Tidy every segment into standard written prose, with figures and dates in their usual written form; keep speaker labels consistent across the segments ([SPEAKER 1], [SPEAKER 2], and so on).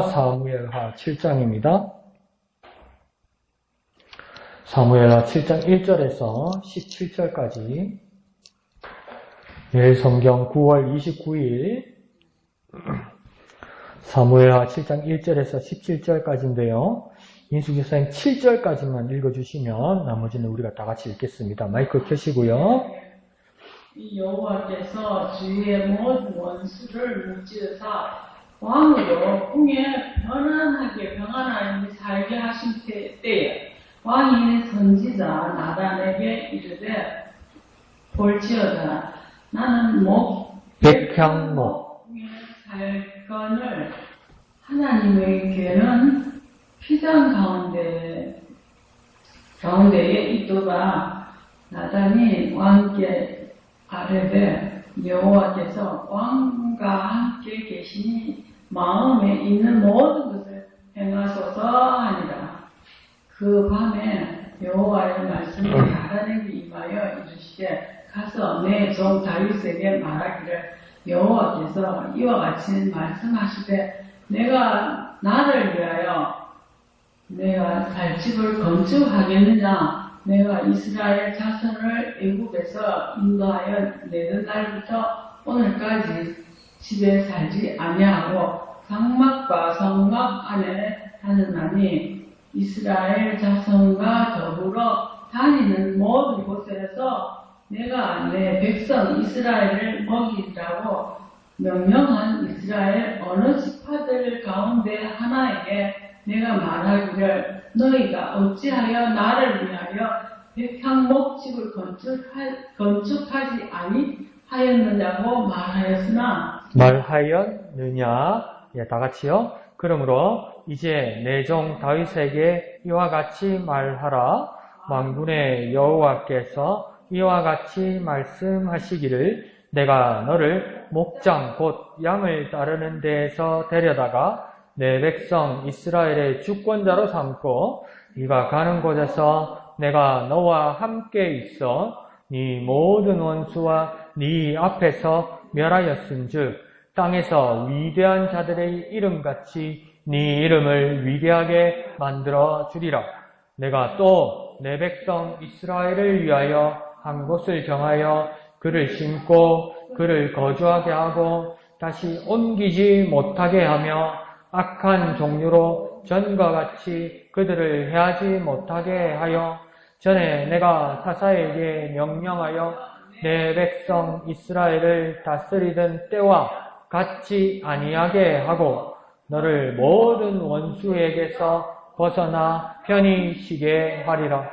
[SPEAKER 1] 사무엘하 7장입니다. 사무엘하 7장 1절에서 17절까지 매일 성경 9월 29일 사무엘하 7장 1절에서 17절까지인데요. 인수기사행 7절까지만 읽어주시면 나머지는 우리가 다 같이 읽겠습니다. 마이크 켜시고요.
[SPEAKER 2] 여호와께서 주의 모든 원수를 무찌르사 왕으로 궁에 편안하게 평안하게 살게 하신 때에 왕이 선지자 나단에게 이르되 볼지어다 나는 백향목 궁에 살건을 하나님의 괴는 피장 가운데에 있도다. 나단이 왕께 아뢰되 여호와께서 왕과 함께 계시니 마음에 있는 모든 것을 행하소서 하니라. 그 밤에 여호와의 말씀이 나단에게 임하여 이르시되 가서 내 종 다윗에게 말하기를 여호와께서 이와 같이 말씀하시되 내가 나를 위하여 내가 살 집을 건축하겠느냐. 내가 이스라엘 자손을 애굽에서 인도하여 내던 날부터 오늘까지 집에 살지 아니하고 성막과 성막 안에 다녔나니 이스라엘 자손과 더불어 다니는 모든 곳에서 내가 내 백성 이스라엘을 먹이라고 명령한 이스라엘 어느 지파들 가운데 하나에게 내가 말하기를 너희가 어찌하여 나를 위하여 백향목집을 건축하지 아니하였느냐고
[SPEAKER 1] 말하였느냐. 예, 다 같이요. 그러므로 이제 내 종 다윗에게 이와 같이 말하라. 만군의 여호와께서 이와 같이 말씀하시기를 내가 너를 목장 곧 양을 따르는 데에서 데려다가 내 백성 이스라엘의 주권자로 삼고 네가 가는 곳에서 내가 너와 함께 있어 네 모든 원수와 네 앞에서 멸하였은즉 땅에서 위대한 자들의 이름같이 네 이름을 위대하게 만들어 주리라. 내가 또 내 백성 이스라엘을 위하여 한 곳을 정하여 그를 심고 그를 거주하게 하고 다시 옮기지 못하게 하며 악한 종류로 전과 같이 그들을 해하지 못하게 하여 전에 내가 사사에게 명령하여 내 백성 이스라엘을 다스리던 때와 같지 아니하게 하고 너를 모든 원수에게서 벗어나 편히 쉬게 하리라.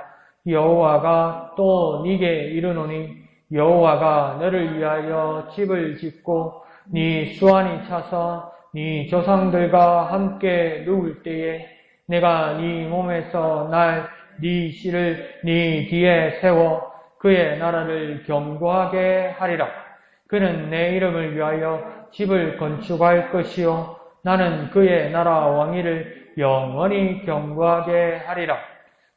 [SPEAKER 1] 여호와가 또 네게 이르노니 여호와가 너를 위하여 집을 짓고 네 수완이 차서 네 조상들과 함께 누울 때에 내가 네 몸에서 날 네 씨를 네 뒤에 세워 그의 나라를 견고하게 하리라. 그는 내 이름을 위하여 집을 건축할 것이요 나는 그의 나라 왕위를 영원히 견고하게 하리라.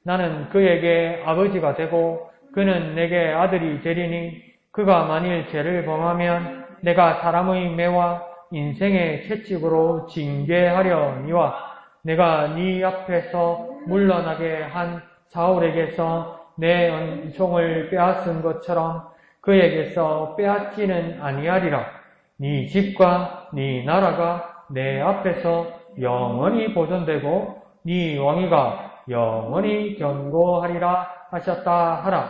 [SPEAKER 1] 나는 그에게 아버지가 되고 그는 내게 아들이 되리니 그가 만일 죄를 범하면 내가 사람의 매와 인생의 채찍으로 징계하려니와 내가 네 앞에서 물러나게 한 사울에게서 내 은총을 빼앗은 것처럼 그에게서 빼앗지는 아니하리라. 네 집과 네 나라가 내 앞에서 영원히 보존되고 네 왕위가 영원히 견고하리라 하셨다 하라.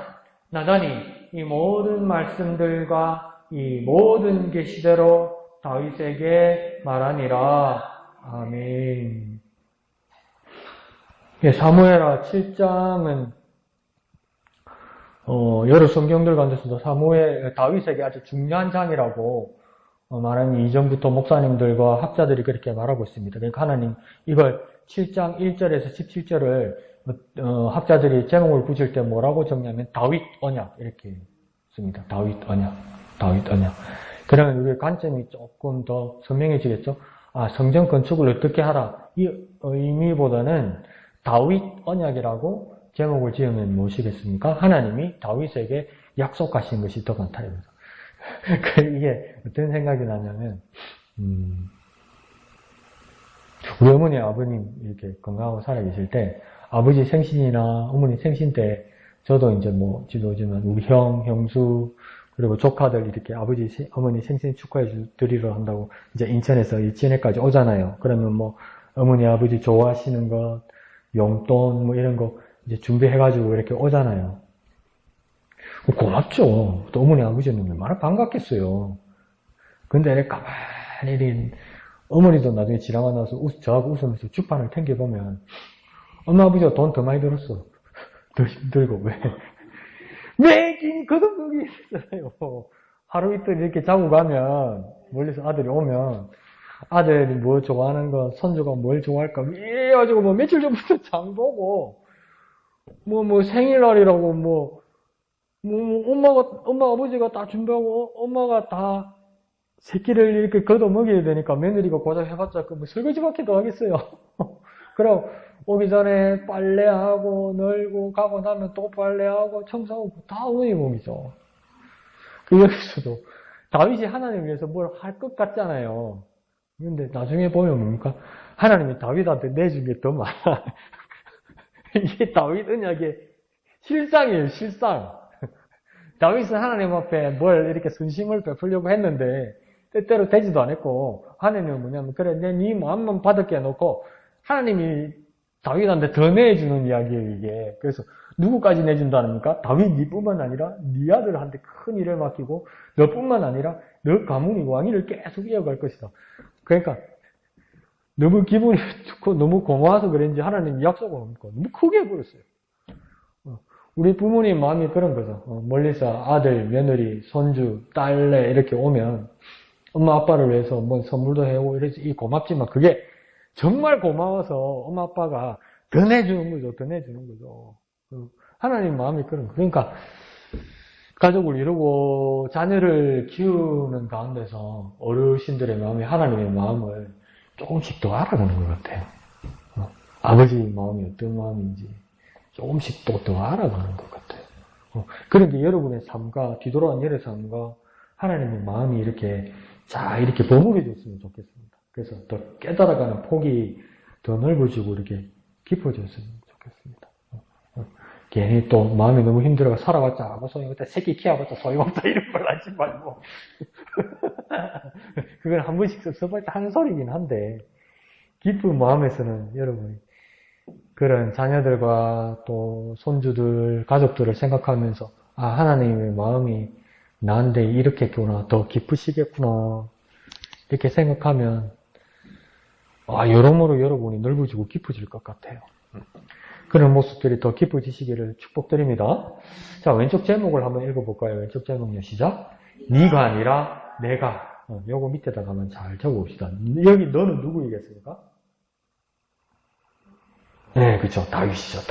[SPEAKER 1] 나단이 이 모든 말씀들과 이 모든 계시대로 다윗에게 말하니라. 아멘. 사무엘하 7장은 여러 성경들 가운데서도 다윗에게 아주 중요한 장이라고 말하는 이전부터 목사님들과 학자들이 그렇게 말하고 있습니다. 그러니까 하나님 이걸 7장 1절에서 17절을 학자들이 제목을 붙일 때 뭐라고 적냐면 다윗 언약 이렇게 씁니다. 다윗 언약. 그러면 우리 관점이 조금 더 선명해지겠죠? 성전 건축을 어떻게 하라. 이 의미보다는 다윗 언약이라고 제목을 지으면 무엇이겠습니까? 하나님이 다윗에게 약속하신 것이 더 많다. 이게 어떤 생각이 나냐면 우리 어머니, 아버님 이렇게 건강하고 살아계실 때 아버지 생신이나 어머니 생신 때 저도 이제 뭐 지도지만 우리 형, 형수 그리고 조카들 이렇게 아버지, 어머니 생신 축하해 드리러 한다고 이제 인천에서 이 진해까지 오잖아요. 그러면 뭐 어머니, 아버지 좋아하시는 것, 용돈 뭐 이런 거 이제 준비해가지고 이렇게 오잖아요. 고맙죠. 또 어머니, 아버지는 얼마나 반갑겠어요. 근데 이렇게 가만히 어머니도 나중에 지나가 나서 저하고 웃으면서 주판을 탱겨보면 엄마, 아버지가 돈 더 많이 들었어. 더 힘들고 왜? 매긴 거동력이 있잖아요. 하루 이틀 이렇게 자고 가면 멀리서 아들이 오면 아들이 뭐 좋아하는 거, 손주가 뭘 좋아할까 이래가지고 뭐 며칠 전부터 장 보고 뭐 생일날이라고 뭐 엄마 아버지가 다 준비하고 엄마가 다 새끼를 이렇게 걷어 먹여야 되니까 며느리가 고작 해봤자 그 뭐 설거지밖에 더 하겠어요. 그럼 오기 전에 빨래하고 널고 가고 나면 또 빨래하고 청소하고 다 어머니 몸이죠. 그 여기서도 다윗이 하나님을 위해서 뭘 할 것 같잖아요. 근데 나중에 보면 뭡니까? 하나님이 다윗한테 내준 게 더 많아. 이게 다윗 언약의 실상이에요, 실상. 다윗은 하나님 앞에 뭘 이렇게 선심을 베풀려고 했는데 때때로 되지도 않았고 하나님은 뭐냐면 그래 내 네 마음만 받을게 해놓고 하나님이 다윗한테 더 내주는 이야기예요, 이게. 그래서 누구까지 내준다닙니까? 다윗 니뿐만 아니라 네 아들한테 큰 일을 맡기고 너뿐만 아니라 너 가문이 왕위를 계속 이어갈 것이다. 그러니까 너무 기분이 좋고 너무 고마워서 그런지 하나님 약속을 뭡니까? 너무 크게 해버렸어요. 우리 부모님 마음이 그런 거죠. 멀리서 아들, 며느리, 손주, 딸내 이렇게 오면 엄마 아빠를 위해서 뭐 선물도 해오고 이러지 고맙지만 그게 정말 고마워서 엄마 아빠가 더 내주는 거죠. 더 내주는 거죠. 하나님 마음이 그런 거. 그러니까 가족을 이루고 자녀를 키우는 가운데서 어르신들의 마음이 하나님의 마음을 조금씩 더 알아가는 것 같아요. 아버지 마음이 어떤 마음인지 조금씩 또 더 알아가는 것 같아요. 그런데 여러분의 삶과 뒤돌아온 여러분의 삶과 하나님의 마음이 이렇게 이렇게 버무려졌으면 좋겠습니다. 그래서 더 깨달아가는 폭이 더 넓어지고 이렇게 깊어졌으면 좋겠습니다. 괜히 또 마음이 너무 힘들어가 살아봤자 아무 소용없다. 새끼 키워봤자 소용없다. 이런 말 하지 말고. 그건 한 번씩 섭섭할 때 하는 소리긴 한데 기쁜 마음에서는 여러분이 그런 자녀들과 또 손주들, 가족들을 생각하면서 하나님의 마음이 나한테 이렇게 했구나. 더 기쁘시겠구나. 이렇게 생각하면 여러모로 여러분이 넓어지고 깊어질 것 같아요. 그런 모습들이 더 깊어지시기를 축복드립니다. 자, 왼쪽 제목을 한번 읽어볼까요? 왼쪽 제목요. 시작. 네가 아니라 내가. 요거 밑에다가 한번 잘 적어봅시다. 여기 너는 누구이겠습니까? 네, 그렇죠. 다윗이죠.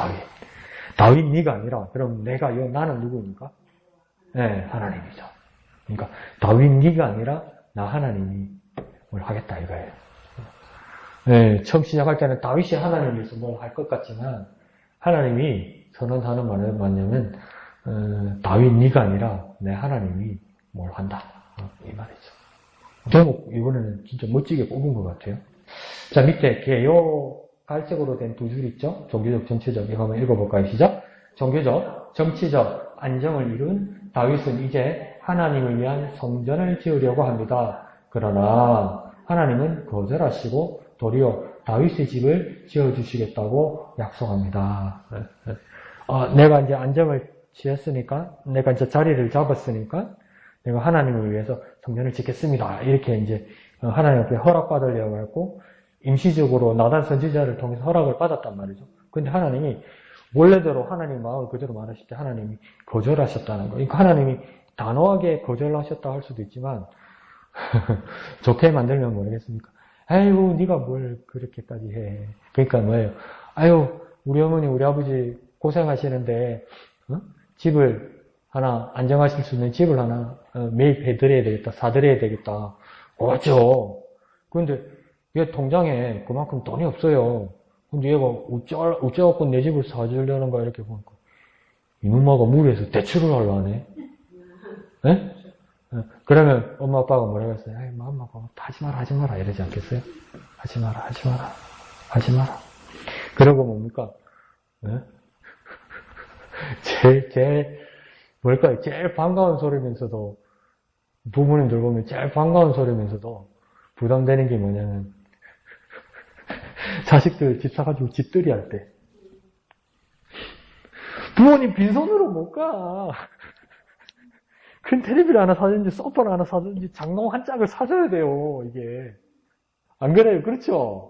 [SPEAKER 1] 다윗 네가 아니라 그럼 나는 누구입니까? 네, 하나님이죠. 그러니까 다윗 네가 아니라 나 하나님이 뭘 하겠다 이거예요. 네, 처음 시작할 때는 다윗이 하나님을 위해서 뭘 할 것 같지만 하나님이 선언하는 말은 뭐냐면 다윗 네가 아니라 내 하나님이 뭘 한다. 이 말이죠. 제목 이번에는 진짜 멋지게 뽑은 것 같아요. 자, 밑에 개요 갈색으로 된 두 줄 있죠? 종교적, 정치적. 이거 한번 읽어볼까요? 시작. 종교적, 정치적 안정을 이룬 다윗은 이제 하나님을 위한 성전을 지으려고 합니다. 그러나 하나님은 거절하시고 도리어 다윗의 집을 지어주시겠다고 약속합니다. 내가 이제 안정을 지었으니까, 내가 이제 자리를 잡았으니까, 내가 하나님을 위해서 성전을 짓겠습니다. 이렇게 이제 하나님 앞에 허락받으려고 했고, 임시적으로 나단 선지자를 통해서 허락을 받았단 말이죠. 근데 하나님이 원래대로 하나님 마음을 그대로 말하실 때 하나님이 거절하셨다는 거. 그러니까 하나님이 단호하게 거절하셨다 할 수도 있지만 좋게 만들면 모르겠습니까? 아이고 네가 뭘 그렇게까지 해. 그러니까 뭐예요? 아유 우리 어머니 우리 아버지 고생하시는데 집을 하나 안정하실 수 있는 집을 하나 매입해드려야 되겠다. 사드려야 되겠다. 그렇죠. 그런데 얘 통장에 그만큼 돈이 없어요. 근데 얘가 어쩌고 내 집을 사주려는가 이렇게 보니까 이놈아가 무리해서 대출을 하려 하네. 네? 그러면 엄마 아빠가 뭐라고 했어요? 아이 엄마가 하지 마라 이러지 않겠어요? 하지 마라. 하지 마라. 그러고 뭡니까? 네? 뭘까요? 제일 반가운 소리면서도, 부모님들 보면 제일 반가운 소리면서도 부담되는 게 뭐냐면, 자식들 집 사가지고 집들이 할 때. 부모님 빈손으로 못 가. 큰 테레비를 하나 사든지, 소파를 하나 사든지, 장롱 한 짝을 사줘야 돼요, 이게. 안 그래요? 그렇죠?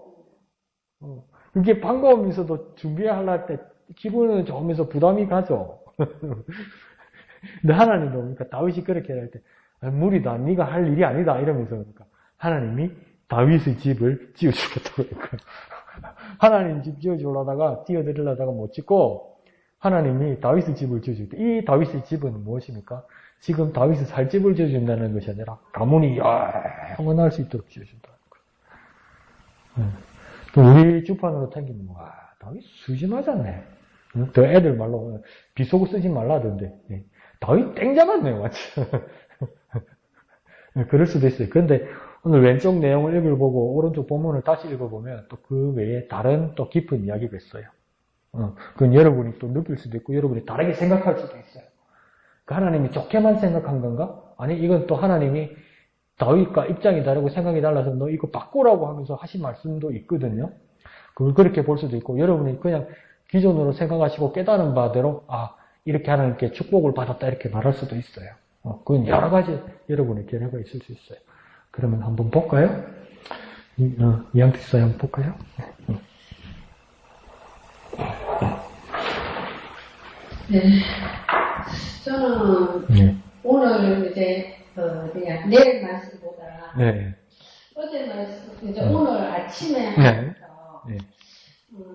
[SPEAKER 1] 그게 반가우면서도 준비하려 때 기분은 좋으면서 부담이 가죠. 근데 하나님도 그러니까 다윗이 그렇게 할 때 무리다, 네가 할 일이 아니다 이러면서 그러니까 하나님이 다윗의 집을 지어주겠다고 그러니까 하나님 집 지어주려다가 띄워드리려다가 못 짓고 하나님이 다윗의 집을 지어줄 때 이 다윗의 집은 무엇입니까? 지금 다윗이 살 집을 지어준다는 것이 아니라 가문이 영원할 수 있도록 지어준다는 거예요. 우리 주판으로 tän기면 와 다윗 수심하지 않네. 더 애들 말로 비속어 쓰지 말라던데 다윗 땡 잡았네요 완전. 그럴 수도 있어요. 그런데 오늘 왼쪽 내용을 읽어보고 오른쪽 본문을 다시 읽어보면 또 그 외에 다른 또 깊은 이야기가 있어요. 그건 여러분이 또 느낄 수도 있고 여러분이 다르게 생각할 수도 있어요. 그 하나님이 좋게만 생각한 건가? 아니 이건 또 하나님이 다윗과 입장이 다르고 생각이 달라서 너 이거 바꾸라고 하면서 하신 말씀도 있거든요. 그걸 그렇게 볼 수도 있고 여러분이 그냥 기존으로 생각하시고 깨달은 바대로 이렇게 하나님께 축복을 받았다 이렇게 말할 수도 있어요. 그건 여러 가지 여러분의 견해가 있을 수 있어요. 그러면 한번 볼까요? 이양티사 한번 볼까요?
[SPEAKER 3] 네. 저는 오늘 이제 그냥 내일 말씀보다 어제 말씀 이제 오늘 아침에 하면서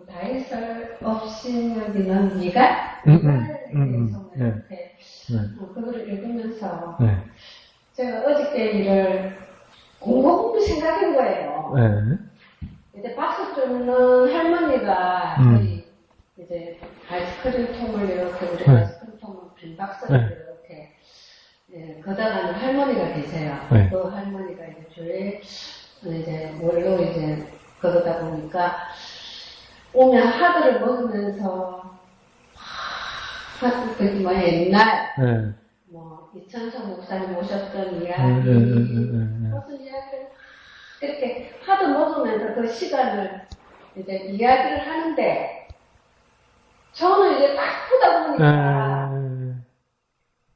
[SPEAKER 3] 다윗을 없이는 네가 이렇게 그거를 읽으면서 제가 어저께 일을 공부 생각한 거예요. 이제 박수 쫓는 할머니가 저희 이제 아이스크림 통을 이렇게 우리 아이스크림 통을 빈 박스를 이렇게 걷어가는 할머니가 계세요. 그 할머니가 이제 교회 이제 원로 이제 그러다 보니까 오면 하드를 먹으면서 그 옛날 이천서 목사님 오셨던 이야기 무슨 이야기를 이렇게 하드 먹으면서 그 시간을 이제 이야기를 하는데 저는 이제 바쁘다 보니까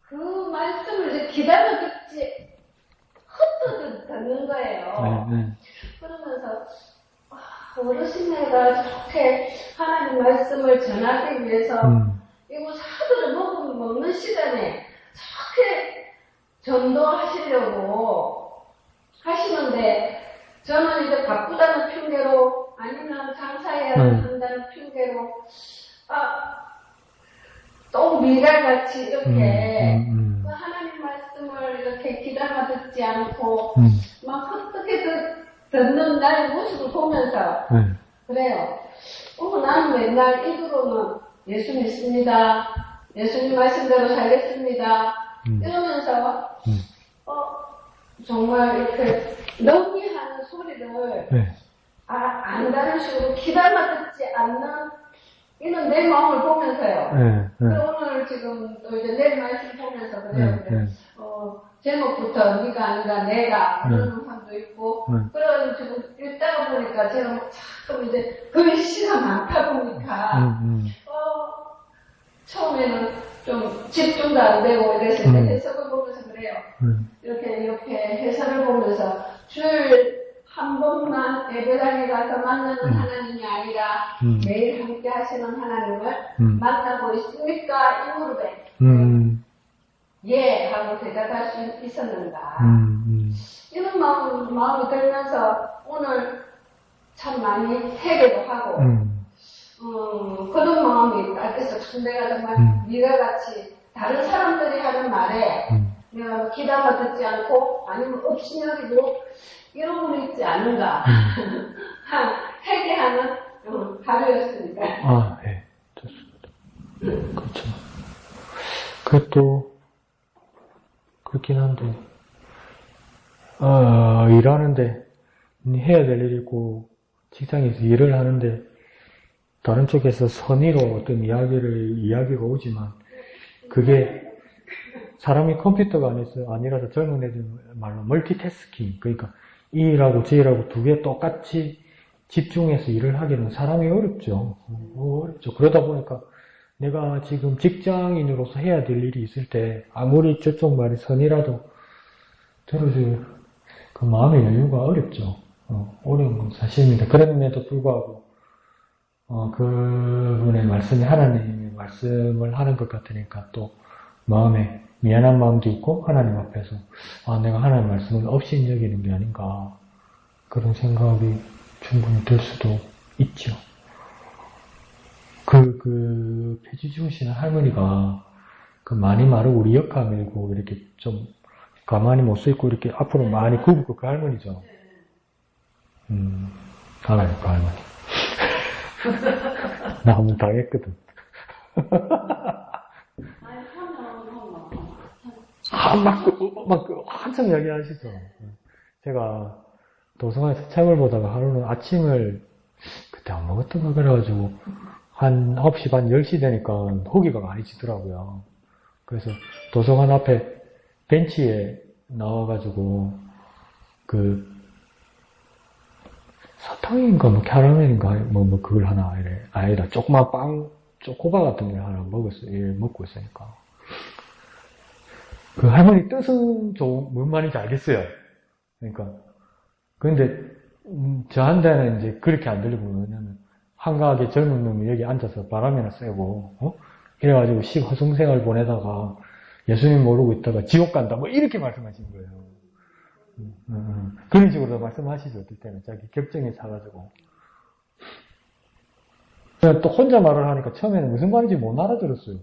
[SPEAKER 3] 그 말씀을 이제 기다려 듣지 헛헛 듣는 거예요. 그러면서 어르신네가 저렇게 하나님 말씀을 전하기 위해서 이거 사도를 먹는 시간에 저렇게 전도하시려고 하시는데 저는 이제 바쁘다는 핑계로 아니면 장사해야 한다는 핑계로 또 미랄같이 이렇게 그 하나님 말씀을 이렇게 귀담아 듣지 않고 막 어떻게 듣는 나의 모습을 보면서 그래요. 나는 맨날 입으로는 예수 믿습니다. 예수님 말씀대로 살겠습니다. 이러면서 정말 이렇게 넘기하는 소리를 안다는 식으로 귀담아 듣지 않는 이런 내 마음을 보면서요. 오늘 지금 또 이제 내일 말씀 보면서 그래요. 제목부터 네가 아니라 내가 그런 사람도 있고 그런 지금 읽다가 보니까 제가 자꾸 이제 글씨가 많다 보니까 처음에는 좀 집중도 안 되고 이래서 해석을 보면서 그래요. 이렇게 해석을 보면서 주일 한 번만 예배당에 가서 만나는 하나님이 아니라 매일 함께 하시는 하나님을 만나고 있습니까? 이 무릎에 예 하고 대답할 수 있었는가. 이런 마음이 들면서 오늘 참 많이 회개도 하고 그런 마음이 따뜻해서 참 내가 정말 미래같이 다른 사람들이 하는 말에 내가 귀담아 듣지 않고 아니면 없이여기도 이런 분이 있지 않은가. 회개하는 하루였으니까.
[SPEAKER 1] 네. 좋습니다. 그렇죠. 그것도 그렇긴 한데 일하는데 해야 될 일이 있고 직장에서 일을 하는데 다른 쪽에서 선의로 어떤 이야기가 오지만 그게 사람이 컴퓨터가 아니라서 젊은 애들 말로 멀티태스킹, 그러니까 이 일하고 저 일하고 두 개 똑같이 집중해서 일을 하기는 사람이 어렵죠. 어렵죠. 그러다 보니까 내가 지금 직장인으로서 해야 될 일이 있을 때 아무리 저쪽 말이 선이라도 들어줄 그 마음의 여유가 어렵죠. 어려운 건 사실입니다. 그럼에도 불구하고 그분의 말씀이 하나님의 말씀을 하는 것 같으니까 또 마음에 미안한 마음도 있고 하나님 앞에서 내가 하나님 말씀을 업신여기는 게 아닌가 그런 생각이 충분히 들 수도 있죠. 그 폐지 주무시는 할머니가 그 많이 마르고 우리 역가 밀고 이렇게 좀 가만히 못 서 있고 이렇게 앞으로 많이 굽고 그 할머니죠. 알아요, 그 할머니. 나 한번 당했거든. 한참 이야기하시죠. 제가 도서관에서 책을 보다가 하루는 아침을 그때 안 먹었던 거 그래가지고 한 9시 반 10시 되니까 호기가 많이 지더라고요. 그래서 도서관 앞에 벤치에 나와가지고 그 사탕인가 뭐 캐러멜인가 뭐 그걸 하나 이래 아니다 조그만 빵 초코바 같은 걸 하나 먹고 있으니까 그 할머니 뜻은 뭔 말인지 알겠어요. 그러니까 근데 저한테는 이제 그렇게 안 들리고 뭐냐면 한가하게 젊은 놈이 여기 앉아서 바람이나 쐬고 이래가지고 허송생활 보내다가 예수님 모르고 있다가 지옥 간다 뭐 이렇게 말씀하신 거예요. 그런 식으로 말씀하시죠. 어떨 때는 자기 격정에 차가지고 그냥 또 혼자 말을 하니까 처음에는 무슨 말인지 못 알아들었어요.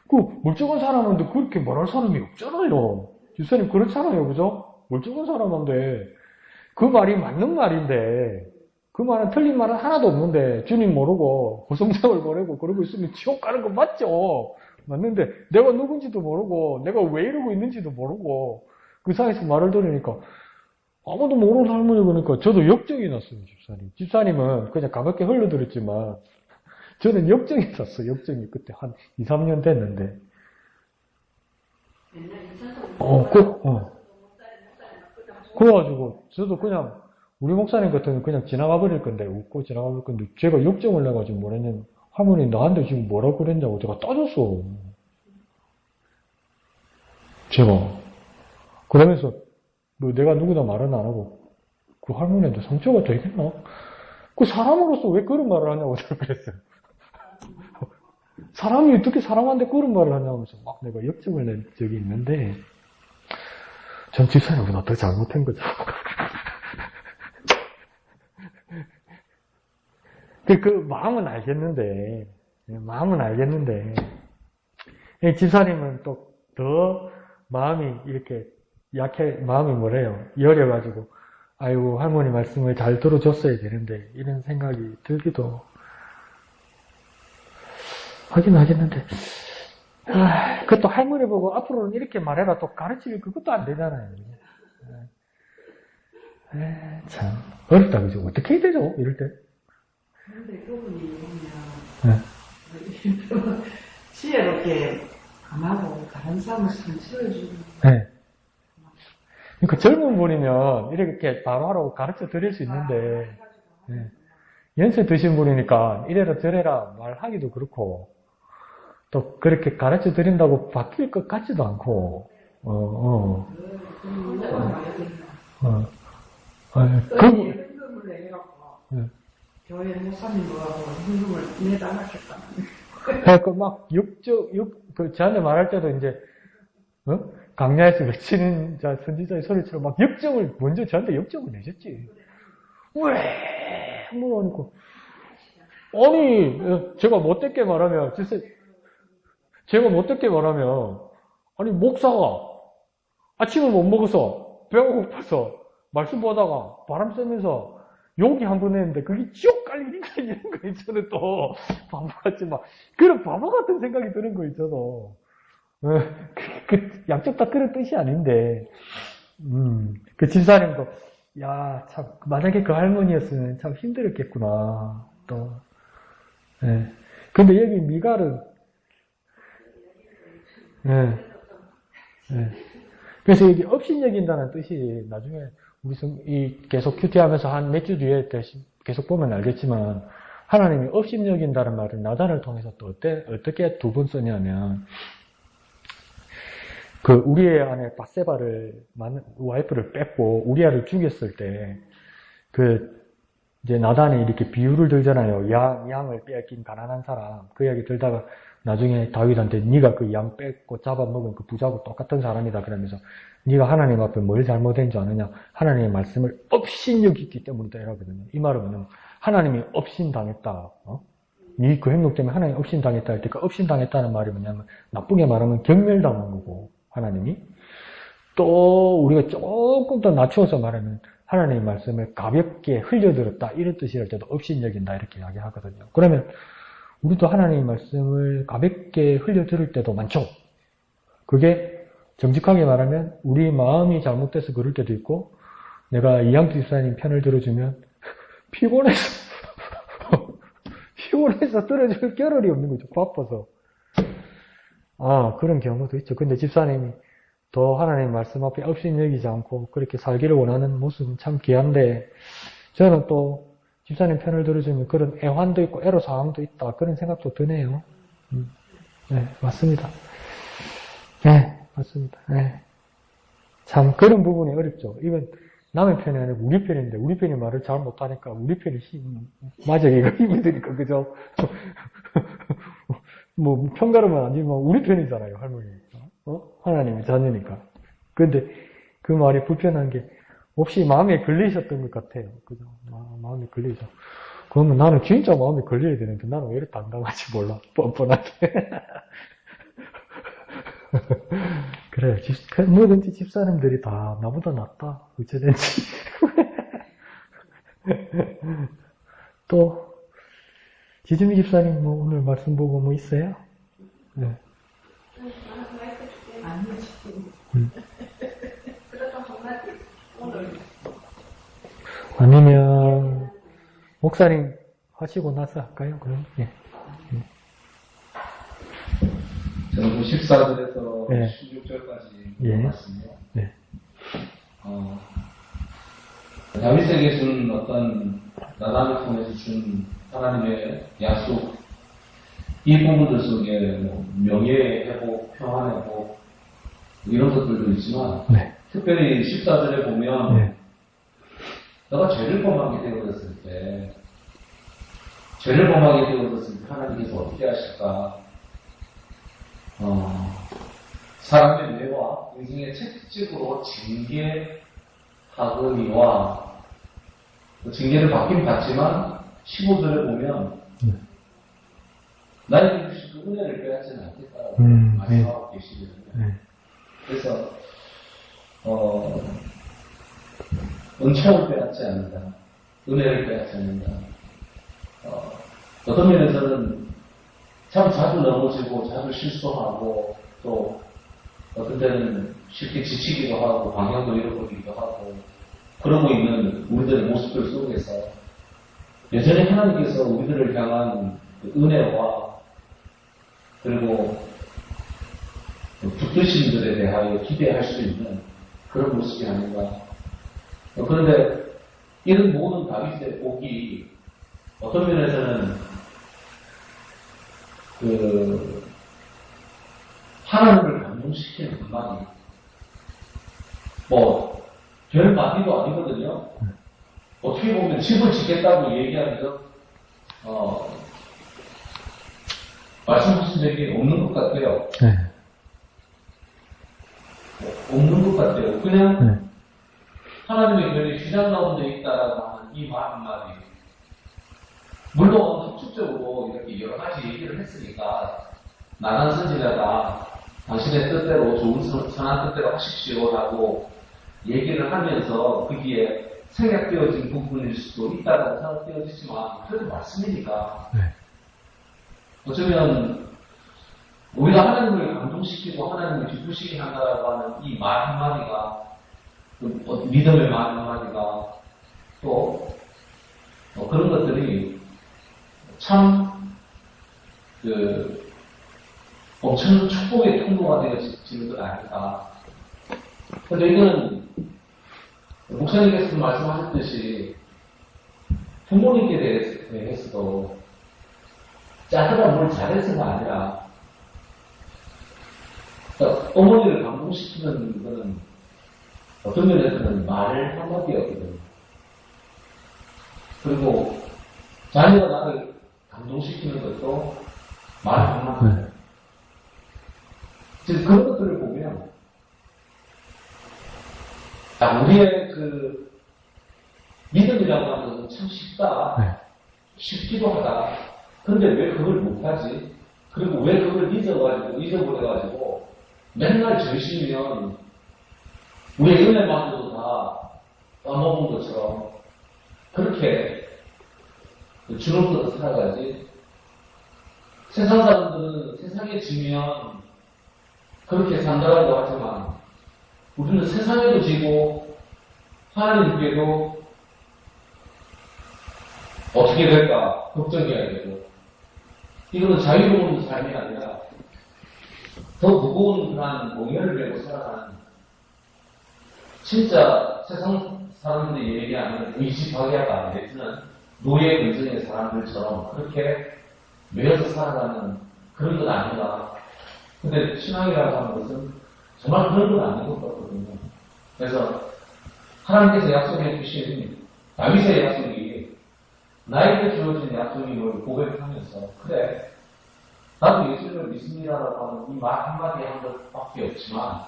[SPEAKER 1] 그 멀쩡한 사람한테 그렇게 말할 사람이 없잖아요. 주사님 그렇잖아요, 그죠? 멀쩡한 사람한테 그 말이 맞는 말인데 그 말은 틀린 말은 하나도 없는데 주님 모르고 고성장을 보내고 그러고 있으면 지옥 가는 거 맞죠? 맞는데 내가 누군지도 모르고 내가 왜 이러고 있는지도 모르고 그 상에서 말을 들으니까 아무도 모르는 할머니 그러니까 저도 역정이 났어요, 집사님. 집사님은 그냥 가볍게 흘러들었지만 저는 역정이 났어요, 역정이. 그때 한 2, 3년 됐는데. 그래가지고 저도 그냥 우리 목사님 같은 그냥 지나가 버릴 건데 웃고 지나가 버릴 건데 제가 역정을 내가지고 뭐랬냐면 할머니 나한테 지금 뭐라고 그랬냐고 제가 따졌어. 제가 그러면서 뭐 내가 누구나 말은 안 하고 그 할머니한테 상처가 되겠나? 그 사람으로서 왜 그런 말을 하냐고 제가 그랬어요. 사람이 어떻게 사람한테 그런 말을 하냐고 하면서 막 내가 역정을 낸 적이 있는데 전 집사님보다 더 잘못한 거죠. 그 마음은 알겠는데 집사님은 또 더 마음이 이렇게 마음이 뭐래요? 여려가지고 아이고 할머니 말씀을 잘 들어줬어야 되는데 이런 생각이 들기도 하긴 하겠는데 그것도 할머니 보고 앞으로는 이렇게 말해라 또 가르칠 그것도 안 되잖아요. 참 어렵다 그죠? 어떻게 해야 되죠? 이럴 때.
[SPEAKER 4] 근데 그분이 보면 지혜롭게 안 하고 다른 사람을 상처를 주고
[SPEAKER 1] 그러니까 젊은 분이면 이렇게 바로바로 가르쳐 드릴 수 있는데 연세 드신 분이니까 이래라 저래라 말하기도 그렇고 또 그렇게 가르쳐 드린다고 바뀔 것 같지도 않고
[SPEAKER 4] 현금을 내갖고 교회 목사님하고 현금을 내달라겠다.
[SPEAKER 1] 그러니까 막 저한테 말할 때도 이제 강야에서 외치는 선지자의 소리처럼 막 역정을 먼저 저한테 역정을 내셨지. 왜? 뭐 하니까 아니 제가 못되게 말하면 아니 목사가 아침을 못 먹어서 배가 고파서 말씀 보다가 바람 쐬면서 욕이 한 번 했는데 그게 지옥 갈 일인가 이런 거 있잖아요. 또 바보같이 막 그런 바보 같은 생각이 드는 거 있잖아. 양쪽 다 그런 뜻이 아닌데 그 집사님도 야, 참, 만약에 그 할머니였으면 참 힘들었겠구나, 또. 예. 근데 여기 미갈은, 예. 예. 그래서 여기 업신여긴다는 뜻이 나중에 우리 계속 큐티 하면서 한 몇 주 뒤에 계속 보면 알겠지만, 하나님이 업신여긴다는 말을 나단을 통해서 또 어떻게 두 번 쓰냐면, 그 우리의 아내 바세바를 와이프를 뺏고 우리아를 죽였을 때 이제 나단이 이렇게 비유를 들잖아요. 양을 빼앗긴 가난한 사람. 그 이야기 들다가 나중에 다윗한테 네가 그 양 뺏고 잡아먹은 그 부자하고 똑같은 사람이다 그러면서 네가 하나님 앞에 뭘 잘못한 줄 아느냐. 하나님의 말씀을 업신여겼기 때문이다 이러거든요. 이 말은 뭐냐면 하나님이 업신당했다. 네 그 행동 때문에 하나님이 업신당했다 할 때 그 업신당했다는 말이 뭐냐면 나쁘게 말하면 경멸당한 거고 하나님이 또 우리가 조금 더 낮추어서 말하면 하나님의 말씀을 가볍게 흘려들었다 이런 뜻이랄 때도 업신여긴다 이렇게 이야기하거든요. 그러면 우리도 하나님의 말씀을 가볍게 흘려들을 때도 많죠. 그게 정직하게 말하면 우리 마음이 잘못돼서 그럴 때도 있고 내가 이양주 집사님 편을 들어주면 피곤해서 들어줄 겨를이 없는 거죠. 바빠서. 그런 경우도 있죠. 근데 집사님이 더 하나님 말씀 앞에 업신여기지 않고 그렇게 살기를 원하는 모습은 참 귀한데 저는 또 집사님 편을 들어주면 그런 애환도 있고 애로사항도 있다 그런 생각도 드네요. 네, 맞습니다. 네, 맞습니다. 네. 참 그런 부분이 어렵죠. 이건 남의 편이 아니고 우리 편인데 우리 편이 말을 잘 못하니까 우리 편이 맞아 이거 힘이 드니까 그죠? 뭐 평가로만 아니지만 우리 편이잖아요 할머니. 하나님의 자녀니까. 근데 그 말이 불편한 게 혹시 마음에 걸리셨던 것 같아요. 그죠? 마음에 걸리죠. 그러면 나는 진짜 마음에 걸려야 되는데 나는 왜 이렇게 당당하지 몰라. 뻔뻔하게. 그래, 뭐든지 집사람들이 다 나보다 낫다. 어쩌든지. 또 지준미 집사님 뭐 오늘 말씀 보고 뭐 있어요? 네. 아니면 목사님 하시고 나서 할까요? 그럼 예.
[SPEAKER 5] 저는 14절에서
[SPEAKER 1] 예.
[SPEAKER 5] 16절까지
[SPEAKER 1] 예.
[SPEAKER 5] 말씀이요.
[SPEAKER 1] 네.
[SPEAKER 5] 다윗에게 준 어떤 나단을 통해서 준 하나님의 약속 이 부분들 속에 뭐 명예의 회복, 평안의 회복 이런 것들도 있지만
[SPEAKER 1] 네.
[SPEAKER 5] 특별히 14절에 보면
[SPEAKER 1] 네.
[SPEAKER 5] 너가 죄를 범하게 되어졌을 때 하나님께서 어떻게 하실까? 사람의 뇌와 인생의 채찍으로 징계하거니와 징계를 받긴 받지만 15절에 보면 나에게 주신 그 은혜를 빼앗지는 않겠다라고 말씀하고 계시거든요. 그래서 은총을 빼앗지 않는다. 은혜를 빼앗지 않는다. 어떤 면에서는 참 자주 넘어지고 자주 실수하고 또 어떤 때는 쉽게 지치기도 하고 방향도 잃어버리기도 하고 그러고 있는 우리들의 모습들 속에서 여전히 하나님께서 우리들을 향한 그 은혜와 그리고 붙드심들에 대하여 기대할 수 있는 그런 모습이 아닌가. 그런데 이런 모든 다윗의 복이 어떤 면에서는 하나님을 감동시키는 한마디. 별 마디도 아니거든요. 어떻게 보면 집을 짓겠다고 얘기하면서, 말씀하신 적이 없는 것 같아요.
[SPEAKER 1] 네.
[SPEAKER 5] 없는 것 같아요. 그냥,
[SPEAKER 1] 네.
[SPEAKER 5] 하나님의 별이 휘장 가운데 있다라고 하는 이 말 한마디. 물론, 학축적으로 이렇게 여러 가지 얘기를 했으니까, 나단 선지자가 당신의 뜻대로 좋은 선한 뜻대로 하십시오라고 얘기를 하면서 거기에 생략되어진 부분일 수도 있다고 생각되어지지만 그래도 말씀이니까
[SPEAKER 1] 네.
[SPEAKER 5] 어쩌면 우리가 하나님을 감동시키고 하나님을 기쁘시게 한다라고 하는 이 말 한마디가 믿음의 말 한마디가 또 그런 것들이 참 엄청난 축복의 통로가 되어지는 것 아닐까. 근데 이거는 목사님께서 말씀하셨듯이 부모님께 대해서도 자기가 뭘 잘해서가 아니라 그러니까 어머니를 감동시키는 거는 어떤 면에서는 말 한마디였거든요. 그리고 자녀가 나를 감동시키는 것도 말 한마디. 즉 그런 것들을 보면 우리의 믿음이라고 하는 것은 참 쉽다. 쉽기도 하다. 그런데 왜 그걸 못하지? 그리고 왜 그걸 잊어버려가지고 맨날 절시면 우리의 은혜만으로도 다 까먹은 것처럼 그렇게 주름들어 살아가지. 세상 사람들은 세상에 지면 그렇게 산다고 하지만 우리는 세상에도 지고 하나님께도 어떻게 될까 걱정해야 되고, 이거는 자유로운 삶이 아니라 더 무거운 그런 몽열을 메고 살아가는, 진짜 세상 사람들이 얘기하는 의지박약한 내지는 노예 근성의 사람들처럼 그렇게 매여서 살아가는 그런 건 아닌가. 근데 신앙이라고 하는 것은 정말 그런 건 아닌 것 같거든요. 그래서 하나님께서 약속해 주신 다윗의 약속이 나에게 주어진 약속임을 고백하면서, 그래, 나도 예수님을 믿습니다라고 하는 이 말 한마디 한 것밖에 없지만,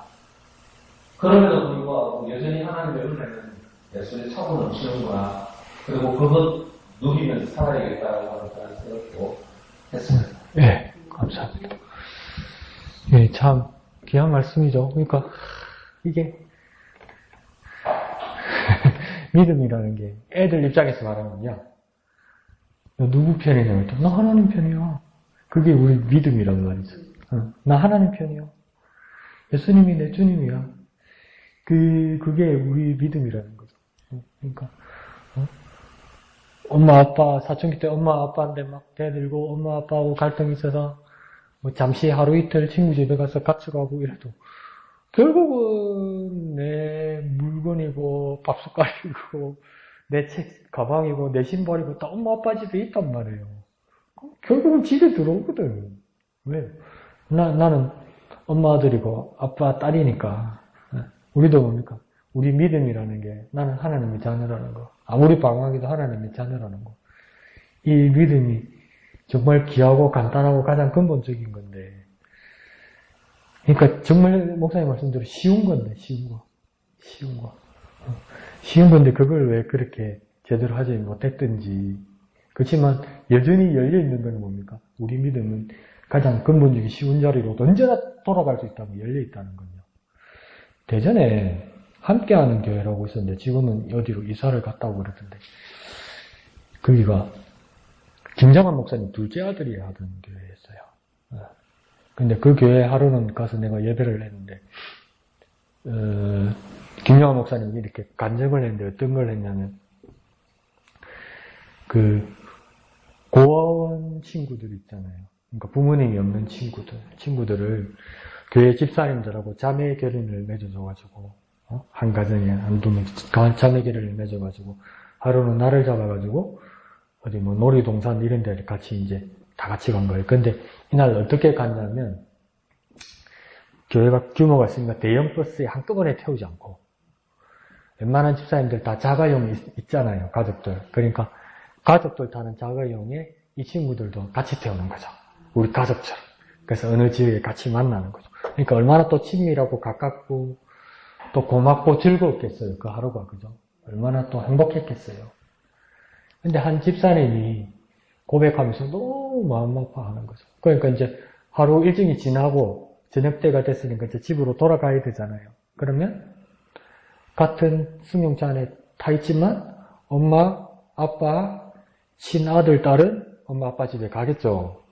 [SPEAKER 5] 그럼에도 불구하고 여전히 하나님의 은혜는 내 속에 차고 넘치는구나. 그리고 그것 누리면서 살아야겠다라고 하는 그런 생각도 했습니다.
[SPEAKER 1] 네, 감사합니다. 예, 참 귀한 말씀이죠. 그러니까 이게 믿음이라는 게 애들 입장에서 말하면요, 너 누구 편이냐고 했더니 나 하나님 편이야. 그게 우리 믿음이란 말이죠. 나 하나님 편이야. 예수님이 내 주님이야. 그게 우리 믿음이라는 거죠. 그러니까 엄마 아빠 사춘기 때 엄마 아빠한테 막 대들고 엄마 아빠하고 갈등이 있어서 뭐 잠시 하루 이틀 친구 집에 가서 같이 가고 이래도 결국은 내 물건이고 밥숟갈이고 내 책 가방이고 내 신발이고 다 엄마 아빠 집에 있단 말이에요. 결국은 집에 들어오거든. 왜? 나는 엄마 아들이고 아빠 딸이니까. 우리도 뭡니까? 우리 믿음이라는 게 나는 하나님의 자녀라는 거. 아무리 방황해도 하나님의 자녀라는 거. 이 믿음이 정말 귀하고 간단하고 가장 근본적인 건데, 그러니까 정말 목사님 말씀대로 쉬운 건데, 쉬운 거. 쉬운 건데 그걸 왜 그렇게 제대로 하지 못했든지. 그렇지만 여전히 열려있는 건 뭡니까? 우리 믿음은 가장 근본적인 쉬운 자리로 언제나 돌아갈 수 있다고 열려있다는 거죠. 대전에 함께하는 교회라고 있었는데 지금은 어디로 이사를 갔다고 그러던데, 거기가 김장환 목사님 둘째 아들이 하던 교회였어요. 근데 그 교회 하루는 가서 내가 예배를 했는데, 김장환 목사님이 이렇게 간증을 했는데 어떤 걸 했냐면, 고아원 친구들 있잖아요. 그러니까 부모님이 없는 친구들을 교회 집사님들하고 자매 결혼을 맺어줘가지고, 한 가정에 한두 명 자매 결혼을 맺어가지고, 하루는 날을 잡아가지고, 어디 뭐 놀이동산 이런 데를 같이 이제 다 같이 간 거예요. 근데 이날 어떻게 갔냐면, 교회가 규모가 있으니까 대형 버스에 한꺼번에 태우지 않고, 웬만한 집사님들 다 자가용 있잖아요, 가족들. 그러니까 가족들 타는 자가용에 이 친구들도 같이 태우는 거죠. 우리 가족처럼. 그래서 어느 지역에 같이 만나는 거죠. 그러니까 얼마나 또 친밀하고 가깝고 또 고맙고 즐거웠겠어요, 그 하루가. 그죠? 얼마나 또 행복했겠어요. 근데 한 집사님이 고백하면서 너무 마음 아파하는 거죠. 그러니까 이제 하루 일정이 지나고 저녁 때가 됐으니까 이제 집으로 돌아가야 되잖아요. 그러면 같은 승용차 안에 타 있지만 엄마, 아빠, 친아들, 딸은 엄마, 아빠 집에 가겠죠.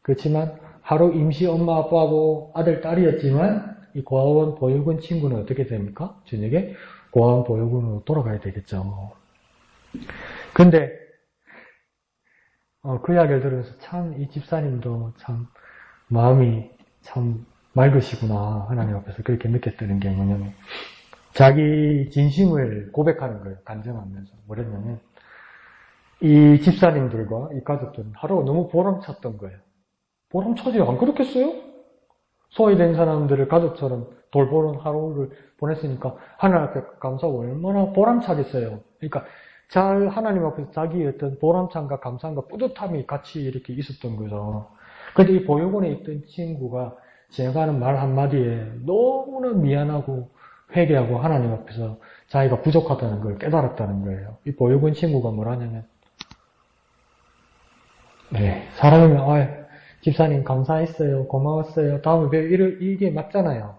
[SPEAKER 1] 그렇지만 하루 임시 엄마, 아빠하고 아들, 딸이었지만 이 고아원 보육원 친구는 어떻게 됩니까? 저녁에 고아원 보육원으로 돌아가야 되겠죠. 근데 그 이야기를 들으면서 참 이 집사님도 참 마음이 참 맑으시구나 하나님 앞에서 그렇게 느꼈다는 게 뭐냐면 자기 진심을 고백하는 거예요. 간증하면서 뭐랬냐면 이 집사님들과 이 가족들은 하루가 너무 보람찼던 거예요. 보람차지 안 그렇겠어요? 소외된 사람들을 가족처럼 돌보는 하루를 보냈으니까 하나님 앞에 감사하고 얼마나 보람차겠어요. 그러니까 잘 하나님 앞에서 자기의 어떤 보람찬과 감사함과 뿌듯함이 같이 이렇게 있었던 거죠. 근데 이 보육원에 있던 친구가 제가 하는 말 한마디에 너무나 미안하고 회개하고 하나님 앞에서 자기가 부족하다는 걸 깨달았다는 거예요. 이 보육원 친구가 뭐라냐면 네, 사람이면 집사님 감사했어요. 고마웠어요. 다음에 이게 맞잖아요.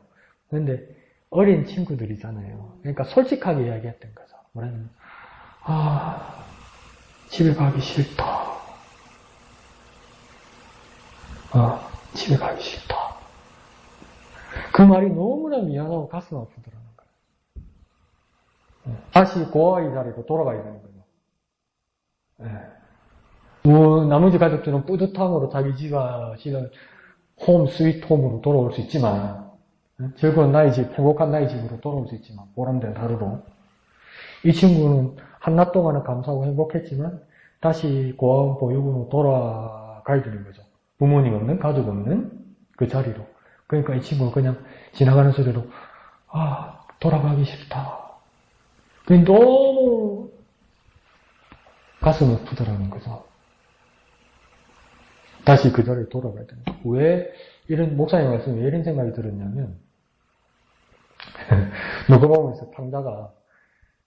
[SPEAKER 1] 그런데 어린 친구들이잖아요. 그러니까 솔직하게 이야기했던 거죠. 뭐냐면 집에 가기 싫다. 집에 가기 싫다. 그 말이 너무나 미안하고 가슴 아프더라는 거예요. 다시 고아의 자리로 돌아가야 되는 거예요. 나머지 가족들은 뿌듯함으로 자기 집안 홈, 스위트 홈으로 돌아올 수 있지만, 즐거운 나의 집, 행복한 나의 집으로 돌아올 수 있지만, 보람된 하루로. 이 친구는 한낮 동안은 감사하고 행복했지만, 다시 고아원 보육원으로 돌아가야 되는 거죠. 부모님 없는, 가족 없는 그 자리로. 그러니까 이 친구는 그냥 지나가는 소리로, 돌아가기 싫다. 그게 너무 가슴이 아프더라는 거죠. 다시 그 자리에 돌아가야 되는 거예요. 왜 이런, 목사님 말씀에 왜 이런 생각이 들었냐면, 누가복음에서 탕자가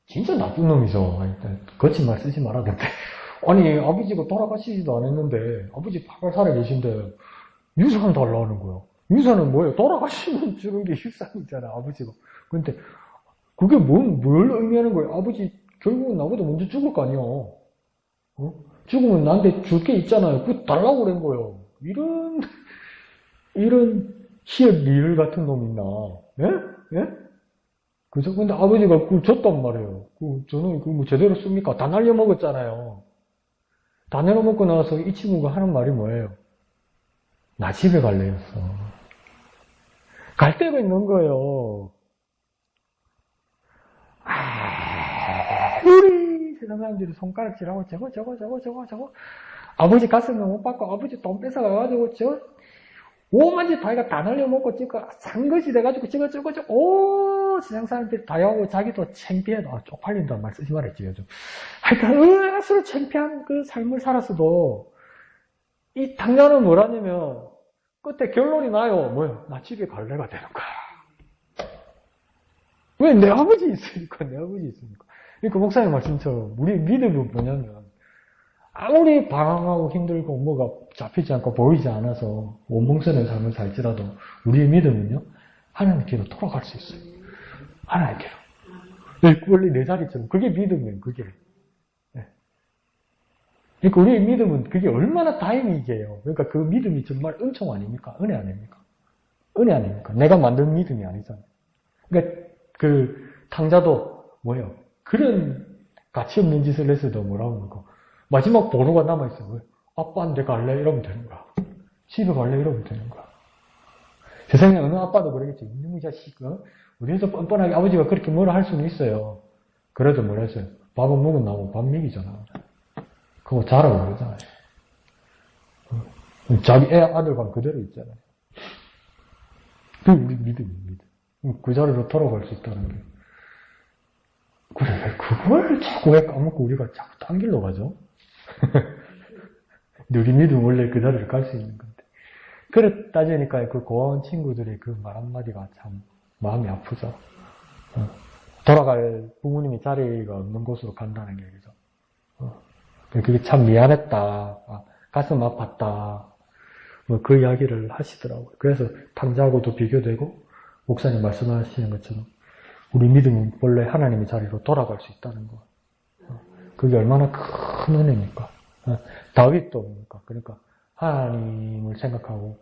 [SPEAKER 1] 진짜 나쁜 놈이죠. 거친 말 쓰지 말아야 돼. 아니, 아버지가 돌아가시지도 않았는데, 아버지 팔 살아계신데, 유산 달라는 거예요. 유산은 뭐예요? 돌아가시면 주는 게 유산이잖아, 아버지가. 근데, 그게 뭘 의미하는 거예요? 아버지, 결국은 나보다 먼저 죽을 거 아니야. 죽으면 나한테 줄 게 있잖아요. 그거 달라고 그런 거예요. 이런 시의 리을 같은 놈 있나. 예? 그죠? 근데 아버지가 그걸 줬단 말이에요. 저는 그거 뭐 제대로 씁니까? 다 날려먹었잖아요. 다 날려먹고 나서 이 친구가 하는 말이 뭐예요? 나 집에 갈래였어. 갈 데가 있는 거예요. 우리 세상 사람들이 손가락질하고 저거. 아버지 가슴에 못 받고 아버지 돈 뺏어가가지고 오만지 다이가 다 날려먹고 산 것이 돼가지고 저거 세상 사람들이 다 하고 자기도 창피해도 쪽팔린다는 말 쓰지 말았지 요즘. 하여튼 스스로 창피한 그 삶을 살았어도 이 당자는 뭐라냐면 끝에 결론이 나요. 뭐요? 나 집에 갈래가 되는 거야. 왜? 내 아버지 있으니까. 그러니까 목사님 말씀처럼 우리 믿음은 뭐냐면 아무리 방황하고 힘들고 뭐가 잡히지 않고 보이지 않아서 원봉선의 삶을 살지라도 우리의 믿음은요 하나님께로 돌아갈 수 있어요. 하나님께로. 원래 내 자리처럼 그게 믿음이에요. 그게. 그러니까 우리의 믿음은 그게 얼마나 다행이게요. 그러니까 그 믿음이 정말 은총 아닙니까? 은혜 아닙니까? 내가 만든 믿음이 아니잖아요. 그러니까 그 탕자도 뭐예요? 그런 가치 없는 짓을 했어도 뭐라고 하는 거. 마지막 보루가 남아있어요. 왜? 아빠한테 갈래? 이러면 되는 거야. 집에 갈래? 이러면 되는 거야. 세상에 어느 아빠도 그러겠지. 이놈의 자식, 우리에서 뻔뻔하게 아버지가 그렇게 뭐라 할 수는 있어요. 그래도 뭐라 했어요? 밥은 먹었나고 밥 먹이잖아. 그거 잘하고 그러잖아요. 자기 아들과 그대로 있잖아요. 그게 우리 믿음입니다. 그 자리로 돌아갈 수 있다는 게. 그래, 그걸 자꾸 왜 까먹고 우리가 자꾸 딴 길로 가죠? 근데 우리 믿음 원래 그 자리를 갈 수 있는 건데. 그래 따지니까 그 고아원 친구들의 그 말 한마디가 참 마음이 아프죠. 돌아갈 부모님이 자리가 없는 곳으로 간다는 게, 그죠? 그게 참 미안했다. 가슴 아팠다. 뭐 그 이야기를 하시더라고요. 그래서 탕자하고도 비교되고, 목사님 말씀하시는 것처럼, 우리 믿음은 원래 하나님의 자리로 돌아갈 수 있다는 거. 그게 얼마나 큰 은혜입니까? 다윗도 뭡니까? 그러니까 하나님을 생각하고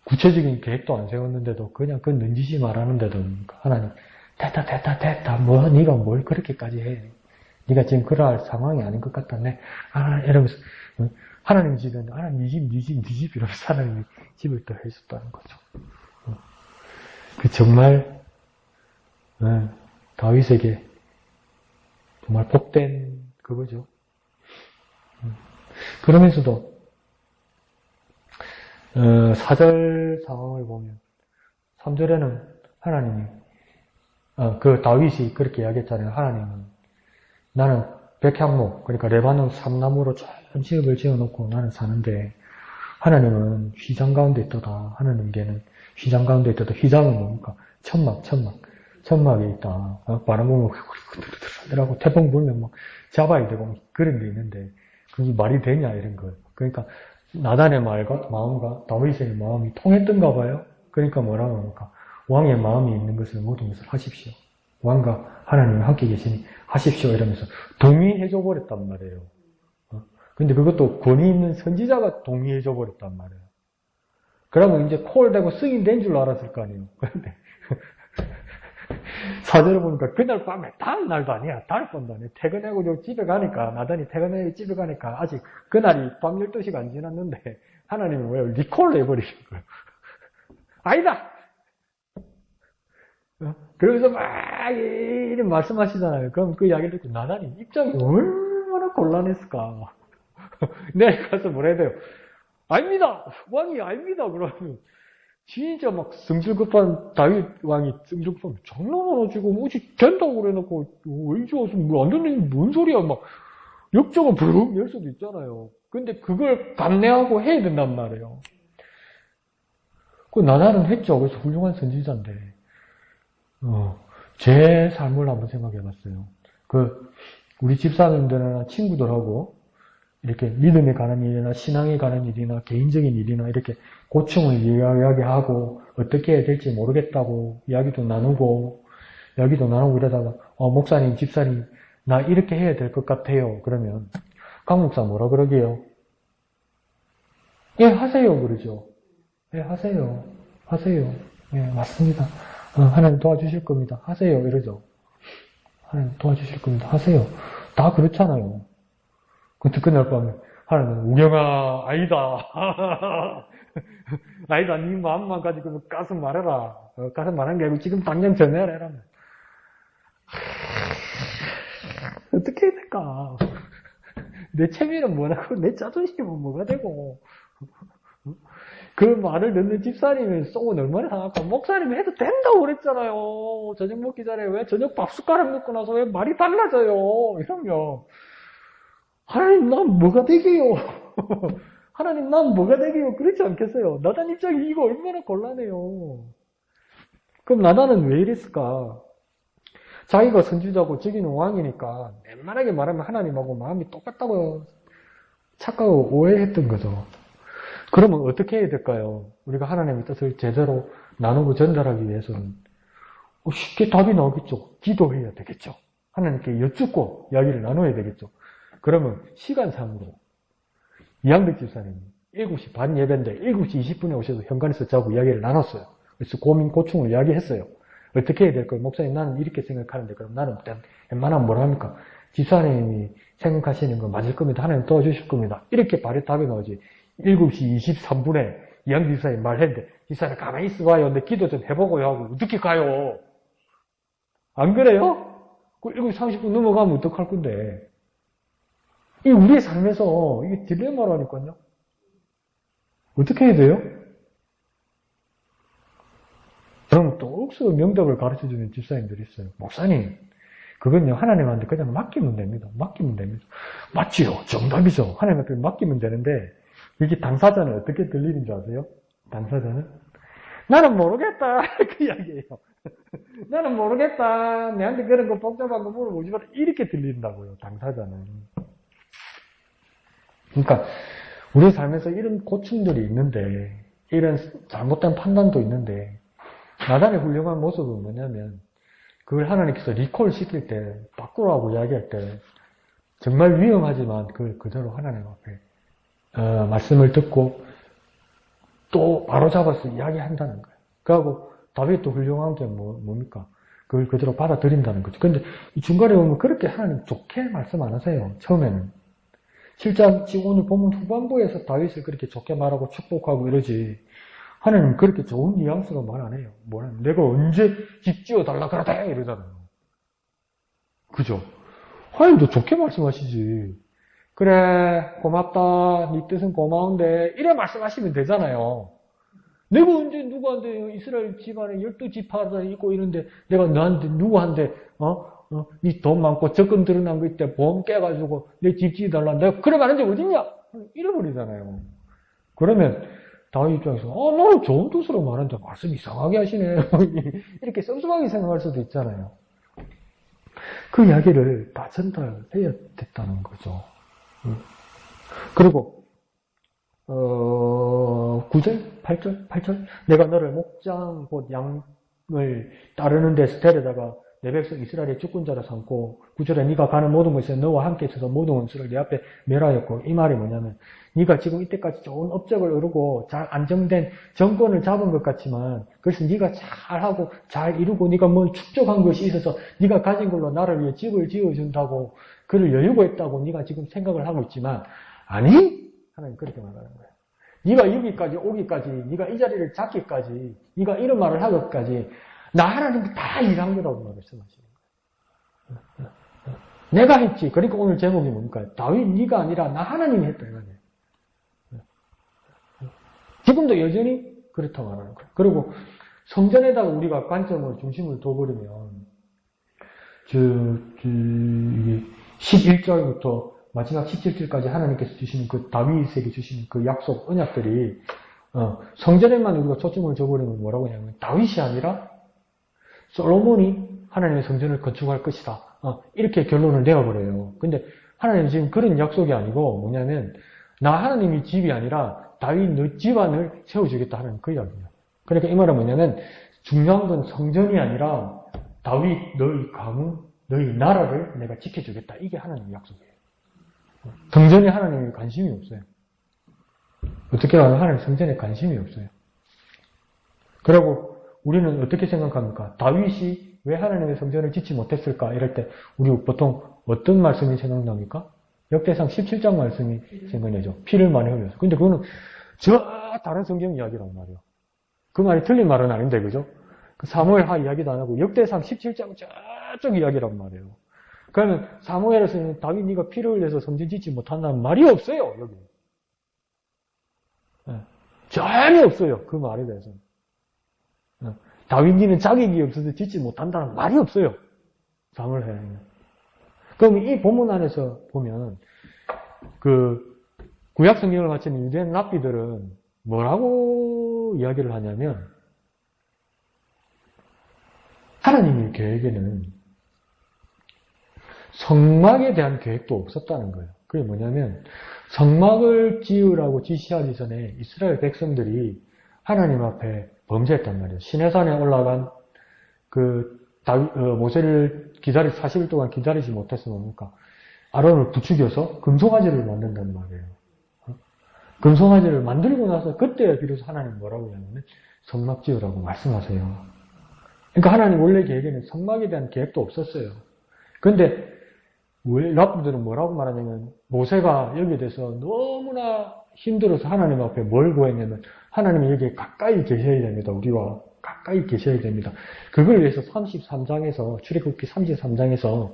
[SPEAKER 1] 구체적인 계획도 안 세웠는데도 그냥 그 넌지시 말하는데도 하나님 됐다. 뭐, 네가 뭘 그렇게까지 해. 네가 지금 그럴 상황이 아닌 것 같다네. 이러면서, 하나님 집에, 네 집, 이러면서 하나님이 집을 또 해줬다는 거죠. 정말, 다윗에게 정말 복된 그거죠. 그러면서도, 4절 상황을 보면, 3절에는 하나님이, 다윗이 그렇게 이야기했잖아요. 하나님은, 나는 백향목, 그러니까 레바논 삼나무로 전 집을 지어놓고 나는 사는데, 하나님은 휘장 가운데 있다다. 하나님께는 휘장 가운데 있다다. 휘장은 뭡니까? 천막에 있다. 바람 불면 그러고 태풍 불면 막 잡아야 되고 그런 게 있는데, 그게 말이 되냐, 이런 거. 그러니까, 나단의 말과 마음과 다윗의 마음이 통했던가 봐요. 그러니까 뭐라고 합니까? 왕의 마음이 있는 것을 모든 것을 하십시오. 왕과 하나님이 함께 계시니 하십시오. 이러면서 동의해줘 버렸단 말이에요. 근데 그것도 권위 있는 선지자가 동의해줘 버렸단 말이에요. 그러면 이제 콜되고 승인된 줄 알았을 거 아니에요. 그런데 사절을 보니까 그날 밤에 다음 날도 아니야. 다른 밤도 아니야. 퇴근하고 집에 가니까, 나단이 퇴근하고 집에 가니까 아직 그날이 밤 12시가 안 지났는데 하나님은 왜 리콜을 해버리신 거예요. 아니다! 그러면서 막 이런 말씀하시잖아요. 그럼 그 이야기를 듣고 나단이 입장이 얼마나 곤란했을까. 내가 가서 뭐라 해야 돼요? 아닙니다! 왕이 아닙니다! 그러면 진짜 막 성질급한 다윗 왕이 성질급한 장난하나 지금 어찌 된다고 그래놓고 왠지 와서 뭐 안 되는 뭔 소리야 막 역적은 부르륵 낼 수도 있잖아요. 근데 그걸 감내하고 해야 된단 말이에요. 그 나단은 했죠. 그래서 훌륭한 선지자인데 제 삶을 한번 생각해 봤어요. 우리 집사님들이나 친구들하고 이렇게 믿음에 관한 일이나 신앙에 관한 일이나 개인적인 일이나 이렇게 고충을 이야기하고 어떻게 해야 될지 모르겠다고 이야기도 나누고 이러다가 목사님, 집사님 나 이렇게 해야 될 것 같아요. 그러면 강 목사 뭐라 그러게요? 예, 하세요. 그러죠. 예, 하세요. 예, 맞습니다. 하나님 도와주실 겁니다. 하세요. 이러죠. 하나님 도와주실 겁니다. 하세요. 다 그렇잖아요. 근데 그날 밤에 하나님은 우경아 아니다. 아니다. 네 마음만 가지고 가서 말해라. 가서 말한 게 아니고 지금 당장 전해라. 이러면 어떻게 해야 될까? 내 체면은 뭐라고 내 자존심은 뭐가 되고 그 말을 듣는 집사님이 속은 얼마나 상할까? 목사님이 해도 된다고 그랬잖아요. 저녁 먹기 전에 왜 저녁 밥 숟가락 먹고 나서 왜 말이 달라져요? 이러면 하나님 난 뭐가 되게요? 하나님 난 뭐가 되게요? 그렇지 않겠어요? 나단 입장이 이거 얼마나 곤란해요. 그럼 나단은 왜 이랬을까? 자기가 선지자고 저기는 왕이니까 웬만하게 말하면 하나님하고 마음이 똑같다고 착각하고 오해했던 거죠. 그러면 어떻게 해야 될까요? 우리가 하나님의 뜻을 제대로 나누고 전달하기 위해서는 쉽게 답이 나오겠죠. 기도해야 되겠죠. 하나님께 여쭙고 이야기를 나눠야 되겠죠. 그러면 시간상으로 이양백 집사님이 7시 반 예배인데 7시 20분에 오셔서 현관에서 자고 이야기를 나눴어요. 그래서 고충을 이야기했어요. 어떻게 해야 될까요? 목사님 나는 이렇게 생각하는데 그럼 나는 웬만하면 뭐라 합니까? 집사님이 생각하시는 건 맞을 겁니다. 하나님 도와주실 겁니다. 이렇게 답이 나오지. 7시 23분에 이양백 집사님이 말했는데 집사님 가만히 있어봐요. 근데 기도 좀 해보고요 하고 어떻게 가요? 안 그래요? 그 7시 30분 넘어가면 어떡할 건데? 이 우리의 삶에서 이게 딜레마라니까요. 어떻게 해야 돼요? 그럼 또 억수로 명답을 가르쳐주는 집사님들이 있어요. 목사님, 그건요 하나님한테 그냥 맡기면 됩니다. 맞지요? 정답이죠. 하나님한테 맡기면 되는데 이게 당사자는 어떻게 들리는 줄 아세요? 당사자는 나는 모르겠다 그 이야기예요. 나는 모르겠다. 내한테 그런 거 복잡한 거 물어보지 마라. 이렇게 들린다고요. 당사자는. 그러니까 우리 삶에서 이런 고충들이 있는데 이런 잘못된 판단도 있는데 나단의 훌륭한 모습은 뭐냐면 그걸 하나님께서 리콜 시킬 때 바꾸라고 이야기할 때 정말 위험하지만 그걸 그대로 하나님 앞에 말씀을 듣고 또 바로 잡아서 이야기한다는 거예요. 그리고 다윗도 훌륭한 게 뭡니까? 그걸 그대로 받아들인다는 거죠. 근데 이 중간에 보면 그렇게 하나님 좋게 말씀 안 하세요. 처음에는. 7장, 지금 오늘 본문 후반부에서 다윗을 그렇게 좋게 말하고 축복하고 이러지. 하나님 그렇게 좋은 뉘앙스로 말 안 해요. 뭐라, 내가 언제 집 지어달라 그러대! 이러잖아요. 그죠? 하나님도 좋게 말씀하시지. 그래, 고맙다. 네 뜻은 고마운데. 이래 말씀하시면 되잖아요. 내가 언제 누구한테 이스라엘 집안에 12지파가 있고 이런데 내가 너한테 누구한테 네 돈 많고 적금 드러난 거 있대 보험 깨가지고 내 집 지어달라 내가 그래 말한 적 어딨냐? 이래버리잖아요. 그러면 다윗 입장에서 나는 좋은 뜻으로 말한다. 말씀 이상하게 하시네. 이렇게 섭섭하게 생각할 수도 있잖아요. 그 이야기를 다 전달해야 됐다는 거죠. 그리고 9절? 8절? 내가 너를 목장 곧 양을 따르는 데서 데려다가 내 백성 이스라엘의 주권자로 삼고 9절에 네가 가는 모든 곳에 너와 함께 있어서 모든 원수를 네 앞에 멸하였고 이 말이 뭐냐면 네가 지금 이때까지 좋은 업적을 이루고 잘 안정된 정권을 잡은 것 같지만 그래서 네가 잘하고 잘 이루고 네가 뭘 축적한 것이 있어서 네가 가진 걸로 나를 위해 집을 지어준다고 그를 여유고 했다고 네가 지금 생각을 하고 있지만 아니? 하나님 그렇게 말하는 거예요. 네가 여기까지 오기까지 네가 이 자리를 잡기까지 네가 이런 말을 하기까지 나 하나님 다 일한 거라고 말씀하시는 거예요. 내가 했지. 그러니까 오늘 제목이 뭡니까? 다윗 네가 아니라 나 하나님이 했다 이 말이에요. 지금도 여전히 그렇다고 말하는 거예요. 그리고 성전에다가 우리가 관점을 중심을 둬버리면 이게 11절부터 마지막 17절까지 하나님께서 주시는 그 다윗에게 주시는 그 약속 언약들이 성전에만 우리가 초점을 줘버리면 뭐라고 하냐면 다윗이 아니라 솔로몬이 하나님의 성전을 건축할 것이다. 이렇게 결론을 내어버려요. 근데 하나님은 지금 그런 약속이 아니고 뭐냐면 나 하나님이 집이 아니라 다윗 너 집안을 세워주겠다 하는 그 이야기예요. 그러니까 이 말은 뭐냐면 중요한 건 성전이 아니라 다윗 너희 가문, 너희 나라를 내가 지켜주겠다. 이게 하나님의 약속이에요. 성전에 하나님이 관심이 없어요. 어떻게 하면 하나님 성전에 관심이 없어요. 그리고 우리는 어떻게 생각합니까? 다윗이 왜 하나님의 성전을 짓지 못했을까? 이럴 때 우리 보통 어떤 말씀이 생각납니까? 역대상 17장 말씀이 생각나죠. 피를 많이 흘려서. 근데 그거는 다른 성경 이야기란 말이에요. 그 말이 틀린 말은 아닌데 그죠? 그 사무엘하 이야기도 안 하고 역대상 17장 저쪽 이야기란 말이에요. 그러면 사무엘에서는 다윗 네가 피를 흘려서 성전 짓지 못한다는 말이 없어요. 여기. 전혀 없어요. 그 말에 대해서는. 다윗이는 자격이 없어서 짓지 못한다는 말이 없어요. 사무엘하에는. 그럼 이 본문 안에서 보면 그 구약 성경을 마치는 유대인 랍비들은 뭐라고 이야기를 하냐면 하나님의 계획에는 성막에 대한 계획도 없었다는 거예요. 그게 뭐냐면 성막을 지으라고 지시하기 전에 이스라엘 백성들이 하나님 앞에 범죄했단 말이에요. 시내산에 올라간 모세를 40일 동안 기다리지 못해서 뭡니까? 아론을 부추겨서 금송아지를 만든단 말이에요. 금송아지를 만들고 나서 그때 비로소 하나님 뭐라고 하냐면 성막 지으라고 말씀하세요. 그러니까 하나님 원래 계획에는 성막에 대한 계획도 없었어요. 그런데 왜 랍비들은 뭐라고 말하냐면 모세가 여기에 대해서 너무나 힘들어서 하나님 앞에 뭘 구했냐면 하나님이 여기에 가까이 계셔야 됩니다. 우리와 가까이 계셔야 됩니다. 그걸 위해서 33장에서 출애굽기 33장에서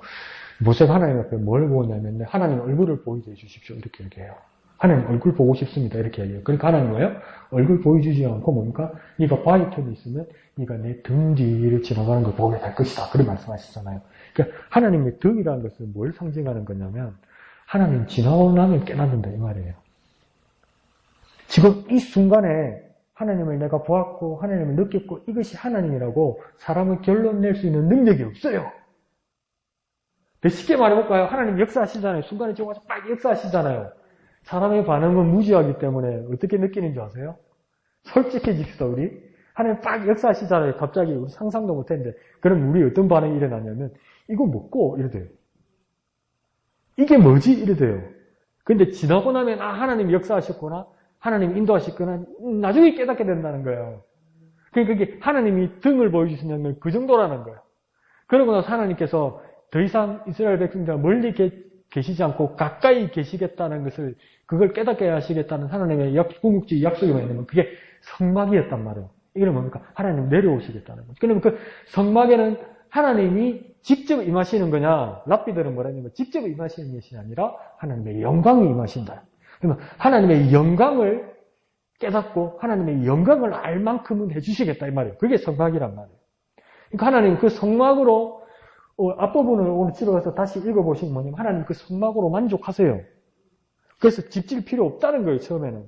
[SPEAKER 1] 모세가 하나님 앞에 뭘 구했냐면 하나님 얼굴을 보이게 해주십시오. 이렇게 얘기해요. 하나님 얼굴 보고 싶습니다. 이렇게 얘기해요. 그러니까 하나님 뭐예요? 얼굴 보여주지 않고 뭡니까? 네가 바위 틈이 있으면 네가 내 등 뒤를 지나가는 걸 보게 될 것이다. 그렇게 말씀하시잖아요. 그러니까 하나님의 등이라는 것은 뭘 상징하는 거냐면 하나님 지나고 나면 깨닫는다 이 말이에요. 지금 이 순간에 하나님을 내가 보았고 하나님을 느꼈고 이것이 하나님이라고 사람은 결론 낼 수 있는 능력이 없어요. 더 쉽게 말해볼까요? 하나님 역사하시잖아요. 순간에 지금 와서 빡 역사하시잖아요. 사람의 반응은 무지하기 때문에 어떻게 느끼는지 아세요? 솔직해집시다 우리. 하나님 빡 역사하시잖아요. 갑자기 우리 상상도 못했는데 그럼 우리 어떤 반응이 일어나냐면 이거 먹고 이래 돼요. 이게 뭐지? 이래 돼요. 근데 지나고 나면 하나님 역사하셨구나. 하나님 인도하셨구나. 나중에 깨닫게 된다는 거예요. 그러니까 그게 하나님이 등을 보여주신다면 그 정도라는 거예요. 그러고 나서 하나님께서 더 이상 이스라엘 백성들 멀리 계시지 않고 가까이 계시겠다는 것을 그걸 깨닫게 하시겠다는 하나님의 궁극주의 약속이 뭐냐면 그게 성막이었단 말이에요. 이게 뭡니까? 하나님 내려오시겠다는 거죠. 그러면 그 성막에는 하나님이 직접 임하시는 거냐? 랍비들은 뭐라냐면 직접 임하시는 것이 아니라 하나님의 영광이 임하신다. 그러면 하나님의 영광을 깨닫고 하나님의 영광을 알 만큼은 해주시겠다 이 말이에요. 그게 성막이란 말이에요. 그러니까 하나님 그 성막으로 앞부분을 오늘 집에 가서 다시 읽어보시면 뭐냐면 하나님 그 성막으로 만족하세요. 그래서 집 질 필요 없다는 거예요. 처음에는.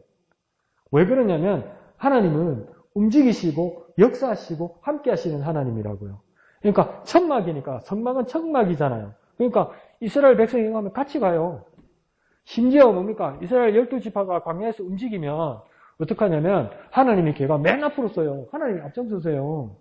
[SPEAKER 1] 왜 그러냐면 하나님은 움직이시고 역사하시고 함께 하시는 하나님이라고요. 그러니까 천막이니까 성막은 천막이잖아요. 그러니까 이스라엘 백성이 가면 같이 가요. 심지어 뭡니까? 이스라엘 12지파가 광야에서 움직이면 어떻게 하냐면 하나님이 걔가 맨 앞으로 서요. 하나님이 앞장서세요.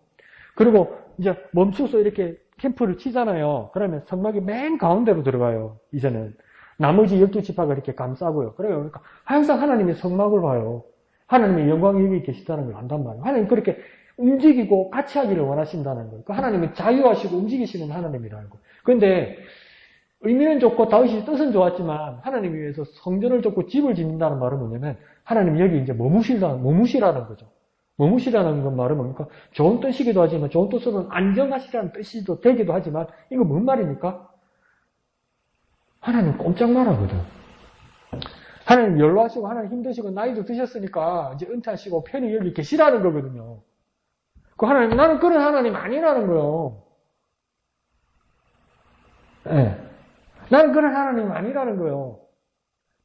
[SPEAKER 1] 그리고 이제 멈춰서 이렇게 캠프를 치잖아요. 그러면 성막이 맨 가운데로 들어가요. 이제는. 나머지 12지파가 이렇게 감싸고요. 그러니까 항상 하나님의 성막을 봐요. 하나님의 영광이 여기 계시다는 걸 안단 말이에요. 하나님 그렇게 움직이고 같이 하기를 원하신다는 거예요. 하나님은 자유하시고 움직이시는 하나님이라는 거예요. 그런데 의미는 좋고 다윗이 뜻은 좋았지만 하나님을 위해서 성전을 짓고 집을 짓는다는 말은 뭐냐면 하나님 여기 이제 머무시라는 거죠. 머무시라는 건 말은 뭡니까? 좋은 뜻이기도 하지만 좋은 뜻으로는 안정하시라는 뜻이도 되기도 하지만 이거 뭔 말입니까? 하나님 꼼짝 말하거든. 하나님 연로하시고 하나님 힘드시고 나이도 드셨으니까 이제 은퇴하시고 편히 여기 계시라는 거거든요. 그 하나님 나는 그런 하나님 아니라는 거예요. 네. 나는 그런 하나님 아니라는 거예요.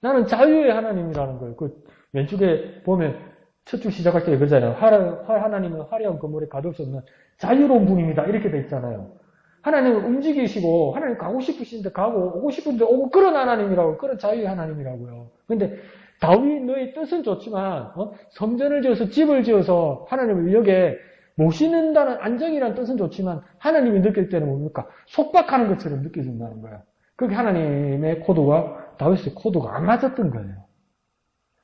[SPEAKER 1] 나는 자유의 하나님이라는 거예요. 그 왼쪽에 보면 첫 주 시작할 때 그러잖아요. 하나님은 화려한 건물에 가둘 수 없는 자유로운 분입니다. 이렇게 돼 있잖아요. 하나님은 움직이시고 하나님 가고 싶으신데 가고 오고 싶은데 오고 그런 하나님이라고 그런 자유의 하나님이라고요. 근데 다윗 너의 뜻은 좋지만 성전을 지어서 집을 지어서 하나님을 여기에 모시는다는 안정이라는 뜻은 좋지만 하나님이 느낄 때는 뭡니까? 속박하는 것처럼 느껴진다는 거예요. 그게 하나님의 코드와 다윗의 코드가 안 맞았던 거예요.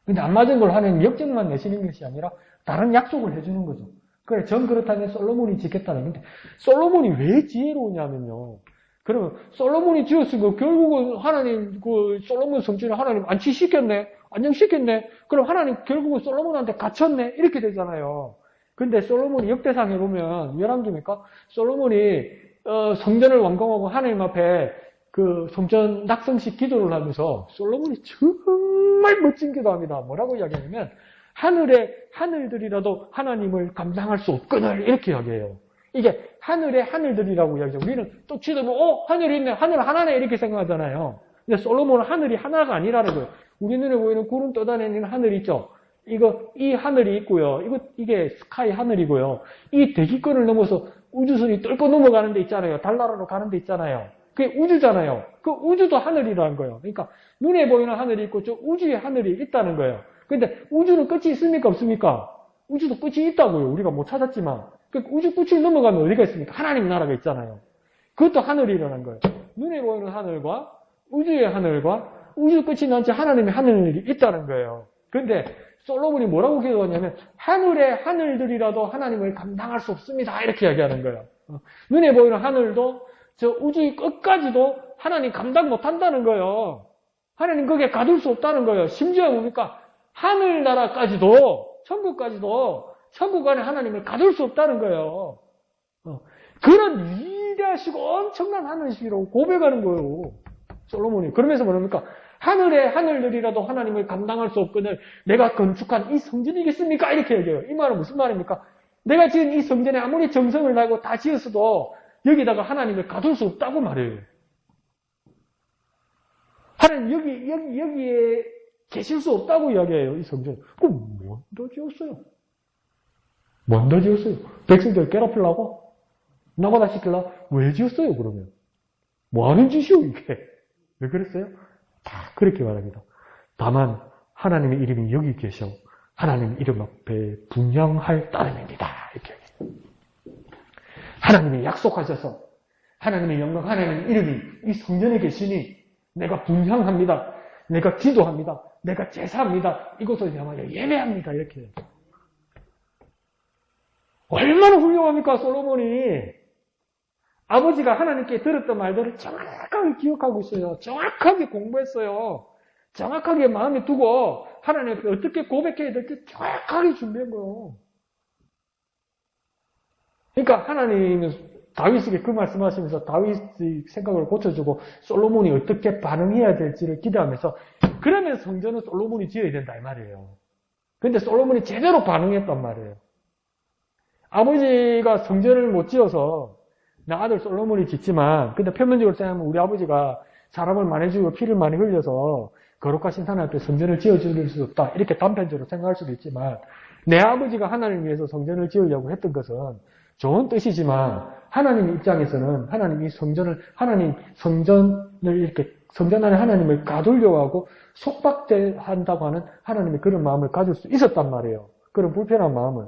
[SPEAKER 1] 근데 안 맞은 걸 하나님 역정만 내시는 것이 아니라 다른 약속을 해주는 거죠. 그래, 전 그렇다면 솔로몬이 짓겠다는 건데 솔로몬이 왜 지혜로우냐면요. 그러면 솔로몬이 지었으니까 결국은 하나님 그 솔로몬 성전을 하나님 안치시켰네, 안정시켰네. 그럼 하나님 결국은 솔로몬한테 갇혔네 이렇게 되잖아요. 근데 솔로몬이 역대상에 보면 열왕기입니까? 솔로몬이 성전을 완공하고 하나님 앞에 그 성전 낙성식 기도를 하면서 솔로몬이 정말 멋진 기도합니다. 뭐라고 이야기하냐면 하늘의 하늘들이라도 하나님을 감당할 수 없거늘 이렇게 이야기해요. 이게 하늘의 하늘들이라고 이야기하죠. 우리는 또 치더면 하늘이 있네, 하늘 하나네 이렇게 생각하잖아요. 근데 솔로몬은 하늘이 하나가 아니라는 거예요. 우리 눈에 보이는 구름 떠다니는 하늘 있죠. 이 하늘이 있고요. 이게 스카이 하늘이고요. 이 대기권을 넘어서 우주선이 뚫고 넘어가는 데 있잖아요. 달나라로 가는 데 있잖아요. 그게 우주잖아요. 그 우주도 하늘이라는 거예요. 그러니까 눈에 보이는 하늘이 있고 저 우주의 하늘이 있다는 거예요. 근데 우주는 끝이 있습니까? 없습니까? 우주도 끝이 있다고요. 우리가 못 찾았지만. 그 우주 끝을 넘어가면 어디가 있습니까? 하나님 나라가 있잖아요. 그것도 하늘이라는 거예요. 눈에 보이는 하늘과 우주의 하늘과 우주 끝이 난 채 하나님의 하늘이 있다는 거예요. 근데 솔로몬이 뭐라고 기도하냐면 하늘의 하늘들이라도 하나님을 감당할 수 없습니다. 이렇게 이야기하는 거예요. 눈에 보이는 하늘도 저 우주의 끝까지도 하나님 감당 못한다는 거예요. 하나님 거기에 가둘 수 없다는 거예요. 심지어 뭡니까? 하늘나라까지도 천국까지도 천국 안에 하나님을 가둘 수 없다는 거예요. 그런 위대하시고 엄청난 하늘이시라고 고백하는 거예요. 솔로몬이. 그러면서 뭐랍니까? 하늘의 하늘들이라도 하나님을 감당할 수 없거늘 내가 건축한 이 성전이겠습니까? 이렇게 얘기해요. 이 말은 무슨 말입니까? 내가 지은 이 성전에 아무리 정성을 다하고 다 지었어도 여기다가 하나님을 가둘 수 없다고 말해요. 하나님 여기에 계실 수 없다고 이야기해요. 이 성전. 그럼 뭔더 지었어요? 뭔더 지었어요? 백성들 괴롭히려고? 나보다 시키려고? 왜 지었어요 그러면? 뭐 하는 짓이요 이게? 왜 그랬어요? 다 그렇게 말합니다. 다만 하나님의 이름이 여기 계셔 하나님 이름 앞에 분향할 따름입니다. 이렇게 하나님이 약속하셔서 하나님의 영광, 하나님의 이름이 이 성전에 계시니 내가 분향합니다. 내가 기도합니다. 내가 제사합니다. 이것을 향하여 예배합니다. 이렇게 얼마나 훌륭합니까 솔로몬이. 아버지가 하나님께 들었던 말들을 정확하게 기억하고 있어요. 정확하게 공부했어요. 정확하게 마음에 두고 하나님 앞에 어떻게 고백해야 될지 정확하게 준비한 거예요. 그러니까 하나님은 다윗에게 그 말씀하시면서 다윗의 생각을 고쳐주고 솔로몬이 어떻게 반응해야 될지를 기대하면서 그러면 성전은 솔로몬이 지어야 된다 이 말이에요. 근데 솔로몬이 제대로 반응했단 말이에요. 아버지가 성전을 못 지어서 나 아들 솔로몬이 짓지만 근데 표면적으로 생각하면 우리 아버지가 사람을 많이 죽이고 피를 많이 흘려서 거룩하신 하나님 앞에 성전을 지어줄 수 없다 이렇게 단편적으로 생각할 수도 있지만 내 아버지가 하나님을 위해서 성전을 지으려고 했던 것은 좋은 뜻이지만 하나님 입장에서는 하나님이 하나님 성전을 이렇게 성전 안에 하나님을 가두려고 하고 속박한다고 하는 하나님의 그런 마음을 가질 수 있었단 말이에요. 그런 불편한 마음을.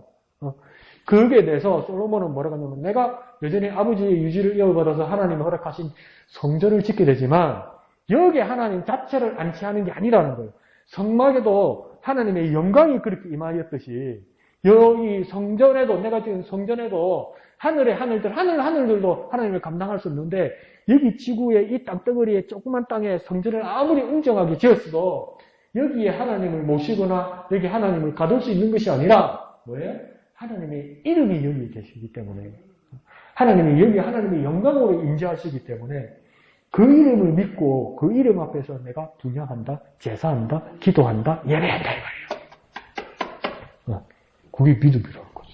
[SPEAKER 1] 그게 대해서 솔로몬은 뭐라고 하냐면 내가 여전히 아버지의 유지를 이어받아서 하나님이 허락하신 성전을 짓게 되지만 여기에 하나님 자체를 안치하는 게 아니라는 거예요. 성막에도 하나님의 영광이 그렇게 임하였듯이 여기 성전에도 내가 지금 성전에도 하늘의 하늘들도 하나님을 감당할 수 없는데 여기 지구의 이 땅덩어리에 조그만 땅에 성전을 아무리 웅장하게 지었어도 여기에 하나님을 모시거나 여기 하나님을 가둘 수 있는 것이 아니라 뭐예요? 하나님의 이름이 여기 계시기 때문에 하나님이 여기 하나님의 영광으로 임재하시기 때문에 그 이름을 믿고 그 이름 앞에서 내가 분양한다, 제사한다, 기도한다, 예배한다 이 말이에요. 그게 믿음이라는 거죠.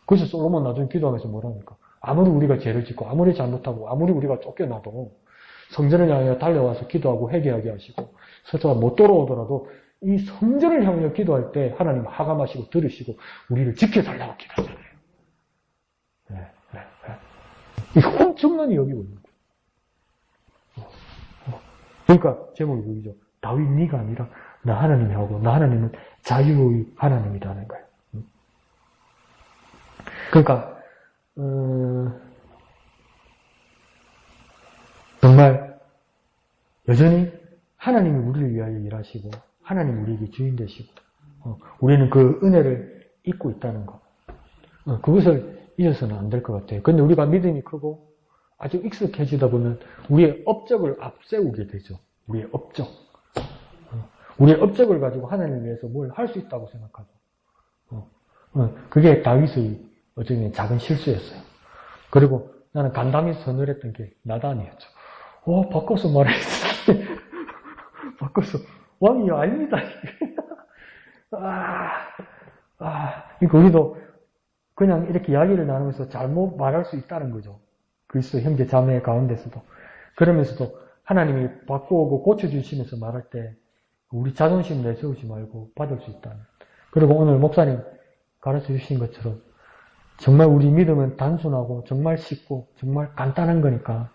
[SPEAKER 1] 그래서 솔로몬 나중에 기도하면서 뭐라니까 아무리 우리가 죄를 짓고 아무리 잘못하고 아무리 우리가 쫓겨나도 성전을 향해 달려와서 기도하고 회개하게 하시고 서서가 못 돌아오더라도 이 성전을 향해 기도할 때 하나님 하감하시고 들으시고 우리를 지켜달라고 기도하잖아요. 이 엄청난 여기고 있는 거예요. 그러니까 제목이 그거죠. 다윗 네가 아니라 나 하나님이 하고 나 하나님은 자유의 하나님이라는 거예요. 그러니까 정말 여전히 하나님이 우리를 위하여 일하시고 하나님 우리에게 주인 되시고 우리는 그 은혜를 잊고 있다는 것 그것을 잊어서는 안 될 것 같아요. 그런데 우리가 믿음이 크고 아주 익숙해지다 보면 우리의 업적을 앞세우게 되죠. 우리의 업적. 우리의 업적을 가지고 하나님을 위해서 뭘 할 수 있다고 생각하죠. 그게 다윗의 어쩌면 작은 실수였어요. 그리고 나는 간담이 서늘했던 게 나단이었죠. 바꿔서 말했어. 바꿔서 왕이 아닙니다. 그러니까 우리도 그냥 이렇게 이야기를 나누면서 잘못 말할 수 있다는 거죠. 그리스도 형제 자매 가운데서도. 그러면서도 하나님이 바꾸고 고쳐주시면서 말할 때 우리 자존심 내세우지 말고 받을 수 있다는. 그리고 오늘 목사님 가르쳐 주신 것처럼 정말 우리 믿음은 단순하고 정말 쉽고 정말 간단한 거니까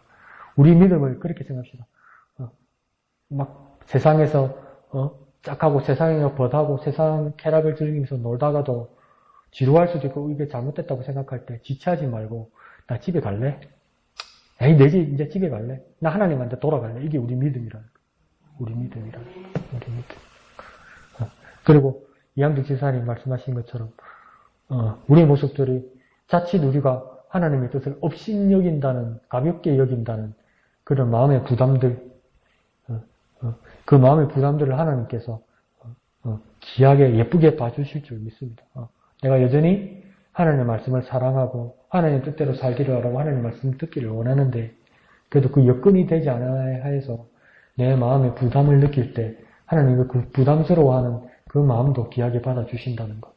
[SPEAKER 1] 우리 믿음을 그렇게 생각합시다. 막 세상에서 짝하고 세상에 벗하고 세상 쾌락을 즐기면서 놀다가도 지루할 수도 있고 이게 잘못됐다고 생각할 때 지체하지 말고 나 집에 갈래? 에이 내 집 이제 집에 갈래? 나 하나님한테 돌아갈래? 이게 우리 믿음이라는 거예요. 우리 믿음이라는 거예요. 우리 믿음. 그리고 이양득 지사님 말씀하신 것처럼 우리의 모습들이 자칫 우리가 하나님의 뜻을 업신여긴다는 가볍게 여긴다는 그런 마음의 부담들 그 마음의 부담들을 하나님께서 귀하게 예쁘게 봐주실 줄 믿습니다. 내가 여전히 하나님의 말씀을 사랑하고 하나님의 뜻대로 살기를 하라고 하나님의 말씀을 듣기를 원하는데 그래도 그 여건이 되지 않아야 해서 내 마음의 부담을 느낄 때 하나님이 그 부담스러워하는 그 마음도 귀하게 받아주신다는 것.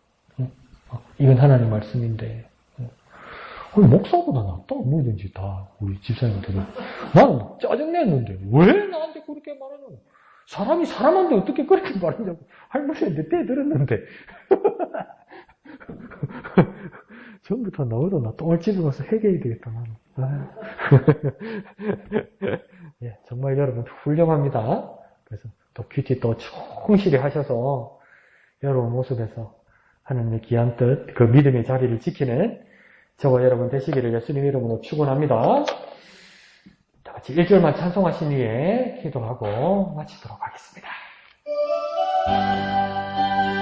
[SPEAKER 1] 이건 하나님 말씀인데 목사보다 낫다 뭐든지 다 우리 집사님들은 나는 짜증냈는데 왜 나한테 그렇게 말하냐고 사람이 사람한테 어떻게 그렇게 말하냐고 할머니한테 떼들었는데 전부터 너도 나 똥을 집에 가서 회개해야 되겠다 나는. 예, 정말 여러분 훌륭합니다. 그래서 또 큐티 또 충실히 하셔서 여러분 모습에서 하나님의 귀한 뜻, 그 믿음의 자리를 지키는 저와 여러분 되시기를 예수님 이름으로 축원합니다. 다 같이 1절만 찬송하신 후에 기도하고 마치도록 하겠습니다.